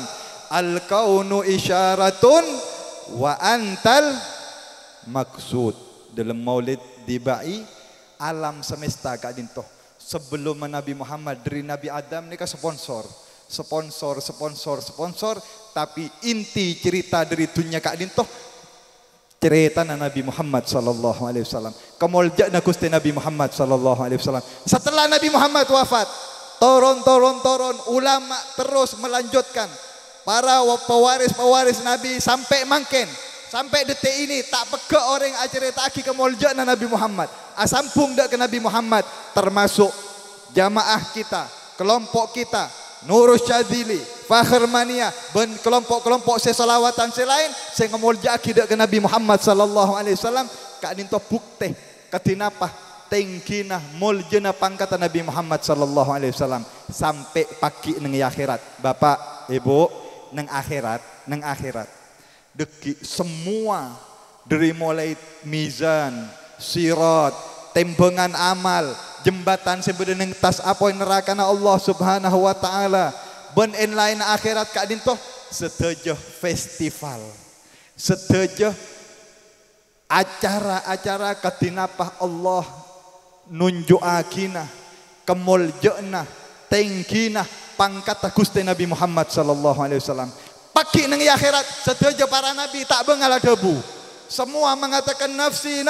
Al kaunu isyaratun wa antal maksud. Dalam Maulid dibai alam semesta kak dintoh. Sebelum Nabi Muhammad dari Nabi Adam nika sponsor, tapi inti cerita dari dunia kak dintoh cerita Nabi Muhammad sallallahu alaihi wasallam. Kemuliaan Gusti Nabi Muhammad sallallahu alaihi wasallam. Setelah Nabi Muhammad wafat, toron ulama terus melanjutkan para pewaris Nabi sampai mangken. Sampai detik ini tak peka orang acerita aki kemuliaan Nabi Muhammad. Asampung dak ke Nabi Muhammad termasuk jamaah kita, kelompok kita Nurus Syadzili, Fakhr Mania, ben kelompok-kelompok sesolawatan selain saya ngemulja akidah ke Nabi Muhammad sallallahu alaihi wasallam kak dinto bukti ketinapah tingkina muljana pangkatan Nabi Muhammad sallallahu alaihi wasallam sampai pagi nang akhirat. Bapak, Ibu, nang akhirat deki semua dari mulai mizan, sirat, tembengan amal, jembatan sebenarnya tas apa neraka Allah subhanahu wa ta'ala ben en lain akhirat kak dintoh setuju festival setuju acara-acara ketinapah Allah nunjuk akina kemuljana tingkina pangkat Gusti Nabi Muhammad sallallahu alaihi wasallam pagi nang akhirat setuju para nabi tak bengal debu semua mengatakan nafsi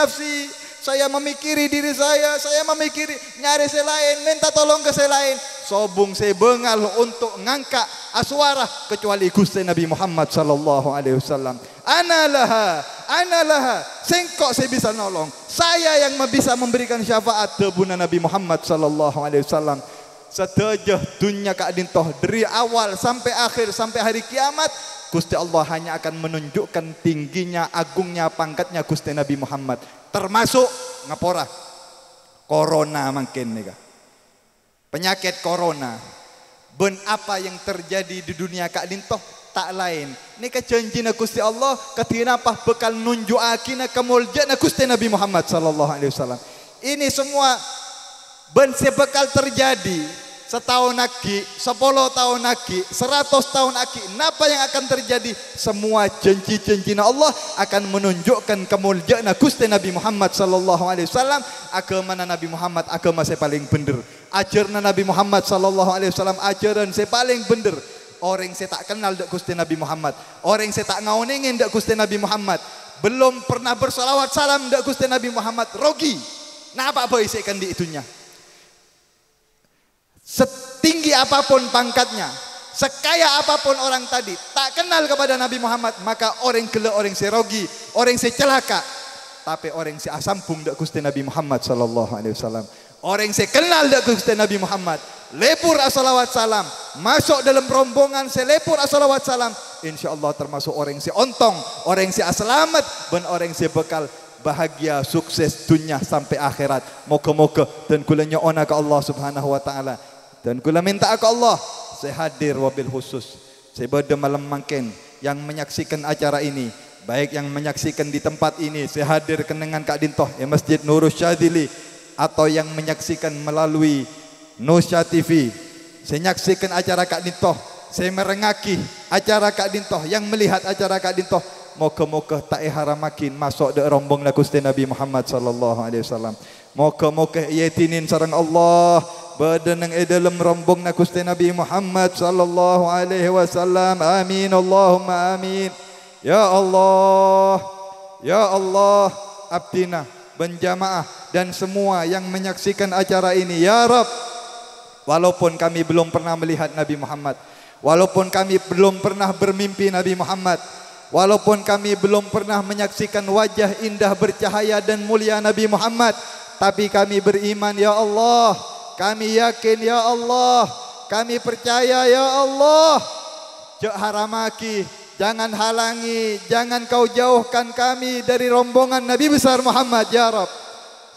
saya memikiri diri saya memikiri nyari saya lain, minta tolong ke saya lain. Sobung saya bengal untuk ngangkat aswara kecuali Gusti Nabi Muhammad sallallahu alaihi wasallam. Ana laha. Sengkok saya bisa nolong. Saya yang bisa memberikan syafaat debuna Nabi Muhammad sallallahu alaihi wasallam. Setuju dunia kak dintoh dari awal sampai akhir sampai hari kiamat Gusti Allah hanya akan menunjukkan tingginya, agungnya, pangkatnya Gusti Nabi Muhammad. Termasuk ngapora corona mungkin nih, penyakit corona. Ben apa yang terjadi di dunia kak dintoh tak lain. Ini janjina Gusti Allah ketika apa bekal nunjukakina kemuliaan Gusti Nabi Muhammad sallallahu alaihi wasallam. Ini semua ben sebekal terjadi. Setahun lagi, 10 tahun lagi, 100 tahun lagi, apa yang akan terjadi? Semua janji-janji Allah akan menunjukkan kemuliaan Gusti Nabi Muhammad sallallahu alaihi wasallam. Agama Nabi Muhammad agama saya paling bener. Ajaran Nabi Muhammad sallallahu alaihi wasallam ajaran saya paling bener. Orang saya tak kenal dak Gusti Nabi Muhammad, orang saya tak ngauningin dak Gusti Nabi Muhammad, belum pernah bersalawat salam dak Gusti Nabi Muhammad, rogi. Nah apa isikan di itunya? Setinggi apapun pangkatnya, sekaya apapun orang tadi, tak kenal kepada Nabi Muhammad, maka orang gila, orang serogi, orang secelaka. Tapi orang se asampung dak Gusti Nabi Muhammad sallallahu alaihi wasallam. Orang se kenal dak Gusti Nabi Muhammad, lepur as-salawat salam, masuk dalam rombongan selepur as-salawat salam, insyaallah termasuk orang se ontong, orang se selamat, dan orang se bekal bahagia, sukses dunia sampai akhirat. Moga-moga dan kula nyoona ke Allah Subhanahu wa taala. Dan kula minta ke Allah, saya hadir wabil khusus. Saya pada malam mangken yang menyaksikan acara ini, baik yang menyaksikan di tempat ini, saya hadir dengan Kak Dintoh ya Masjid Nurul Syadili, atau yang menyaksikan melalui Nusya TV. Saya nyaksikan acara Kak Dintoh, saya merengaki acara Kak Dintoh, yang melihat acara Kak Dintoh, moga-moga tak haramakin masuk de rombong Gusti Nabi Muhammad sallallahu alaihi wasallam. Moga-moga yatinin sareng Allah badanang dalam rombong Gusti Nabi Muhammad sallallahu alaihi wasallam. Amin Allahumma amin. Ya Allah, ya Allah, abdina berjamaah dan semua yang menyaksikan acara ini ya Rabb. Walaupun kami belum pernah melihat Nabi Muhammad, walaupun kami belum pernah bermimpi Nabi Muhammad, walaupun kami belum pernah menyaksikan wajah indah bercahaya dan mulia Nabi Muhammad, tapi kami beriman ya Allah, kami yakin ya Allah, kami percaya ya Allah. Jok haramaki, jangan halangi, jangan kau jauhkan kami dari rombongan Nabi besar Muhammad ya Rabb.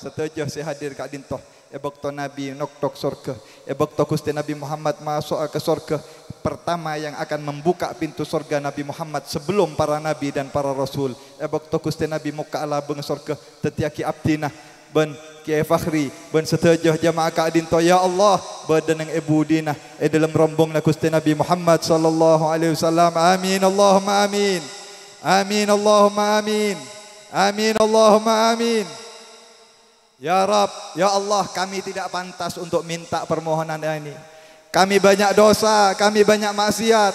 Setuju saya hadir Kak Dintoh. Ebokto Nabi noktok surga, ebokto Gusti Nabi Muhammad masuk ke surga. Pertama yang akan membuka pintu surga Nabi Muhammad sebelum para nabi dan para rasul. Ebokto Gusti Nabi muka ala beng surga tetiaki abdina ben Kiai Fakhri ben setuju jamaah Kak Dintoh ya Allah badanang ibu dina dalam rombong Gusti Nabi Muhammad sallallahu alaihi wasallam. Amin Allahumma amin. Amin Allahumma amin. Amin Allahumma amin. Ya Rabb, ya Allah, kami tidak pantas untuk minta permohonan ini. Kami banyak dosa, kami banyak maksiat.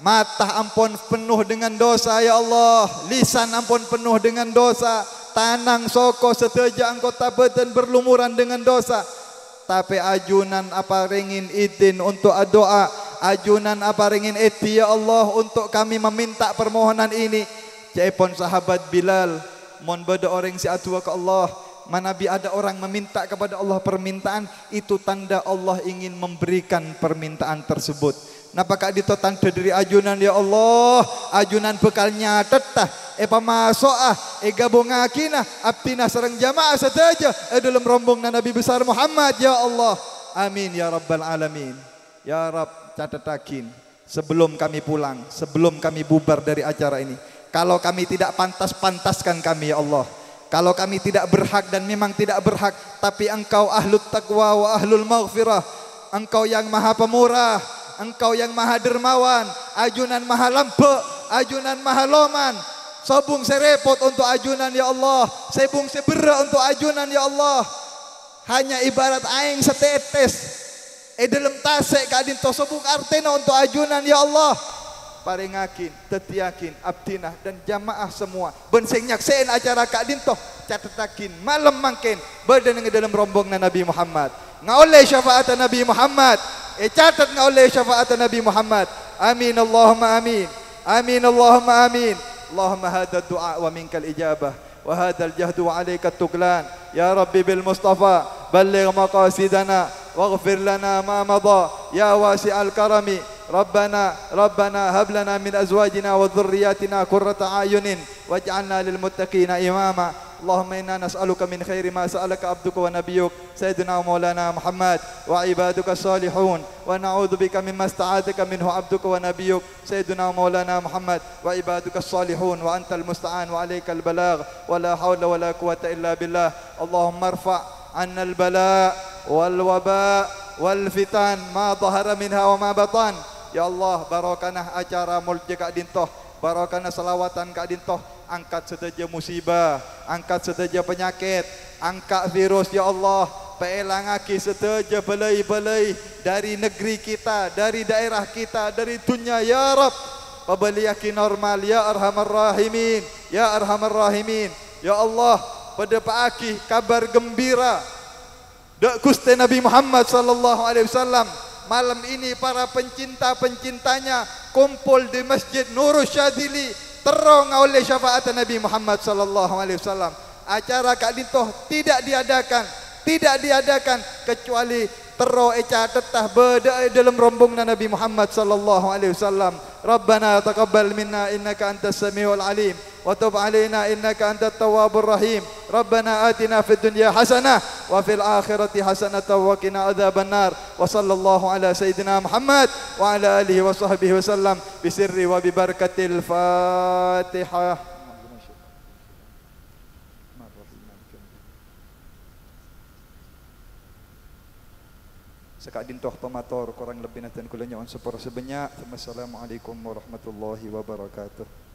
Mata ampun penuh dengan dosa ya Allah, lisan ampun penuh dengan dosa, tanang soko seteja anggota badan berlumuran dengan dosa. Tapi ajunan apa ringin izin untuk doa, ajunan apa ringin eti ya Allah untuk kami meminta permohonan ini. Jaipun sahabat Bilal, mon bada orang si atua ke Allah. Manabi ada orang meminta kepada Allah permintaan, itu tanda Allah ingin memberikan permintaan tersebut. Napakah itu tanda dari ajunan ya Allah, ajunan bekalnya tetah, pamasoah, gabungakina, abtina sareng jamaah saja, dalam rombong Nabi besar Muhammad ya Allah. Amin ya Rabbal Alamin. Ya Rabb, catatakin sebelum kami pulang, sebelum kami bubar dari acara ini, kalau kami tidak pantas-pantaskan kami ya Allah. Kalau kami tidak berhak dan memang tidak berhak, tapi Engkau ahlut taqwa wa ahlul maghfirah. Engkau yang maha pemurah, Engkau yang maha dermawan, ajunan maha lampe, ajunan maha loman. Sobung serepot untuk ajunan ya Allah, sebung sebera untuk ajunan ya Allah. Hanya ibarat aing setetes dalam tasek kadin to sobung artena untuk ajunan ya Allah. Paringakin, tetiakin, abdinah dan jamaah semua benseng nyaksein acara Kak Dintoh, catatakin malam mangkin badan dalam rombong Nabi Muhammad ngaoleh syafaat Nabi Muhammad, catat ngaoleh syafaat Nabi Muhammad. Amin Allahumma amin. Amin Allahumma amin. Allahumma hadha du'a wa minkal ijabah wa hadha al-jahdu wa alaika tuklan ya Rabbi bil Mustafa balligh maqasidana waghfir lana ma madha ya wasi'al karami ربنا هب لنا من أزواجنا وذرياتنا قرة أعين واجعلنا للمتقين إماما اللهم إنا نسألك من خير ما سألك عبدك ونبيك سيدنا ومولانا محمد وعبادك الصالحون ونعوذ بك مما استعاذك منه عبدك ونبيك سيدنا ومولانا محمد وعبادك الصالحون وأنت المستعان وعليك البلاغ ولا حول ولا قوة إلا بالله اللهم ارفع عنا البلاء والوباء والفتن ما ظهر منها وما بطن ya Allah barakana acara mulja Kak Dintoh barakana selawatan Kak Dintoh angkat sedaja musibah angkat sedaja penyakit angkat virus ya Allah pelangaki sedaja balai-balai dari negeri kita dari daerah kita dari dunia ya Rabb pabaliaki normal ya arhamar rahimin ya arhamar rahimin ya Allah pada pagi kabar gembira dak Gusti Nabi Muhammad sallallahu alaihi wasallam malam ini para pencinta-pencintanya kumpul di Masjid Nurul Syadzili terong oleh syafaat Nabi Muhammad sallallahu alaihi wasallam. Acara Kak Dintoh tidak diadakan kecuali tero eca tetah beda dalam rombongan Nabi Muhammad sallallahu alaihi wasallam. Rabbana taqabbal minna innaka antas samiul alim wa tub alaina innaka antat tawwabur rahim. Rabbana atina fid dunya hasanah wa fil akhirati hasanah wa qina adzabannar. Wa sallallahu ala sayyidina Muhammad wa ala alihi wa sahbihi wasallam bi sirri wa bi barakatil Fatihah. Sekak Dintoh pemator kurang lebih nanti kulanya on sepuluh sebanyak. Assalamualaikum warahmatullahi wabarakatuh.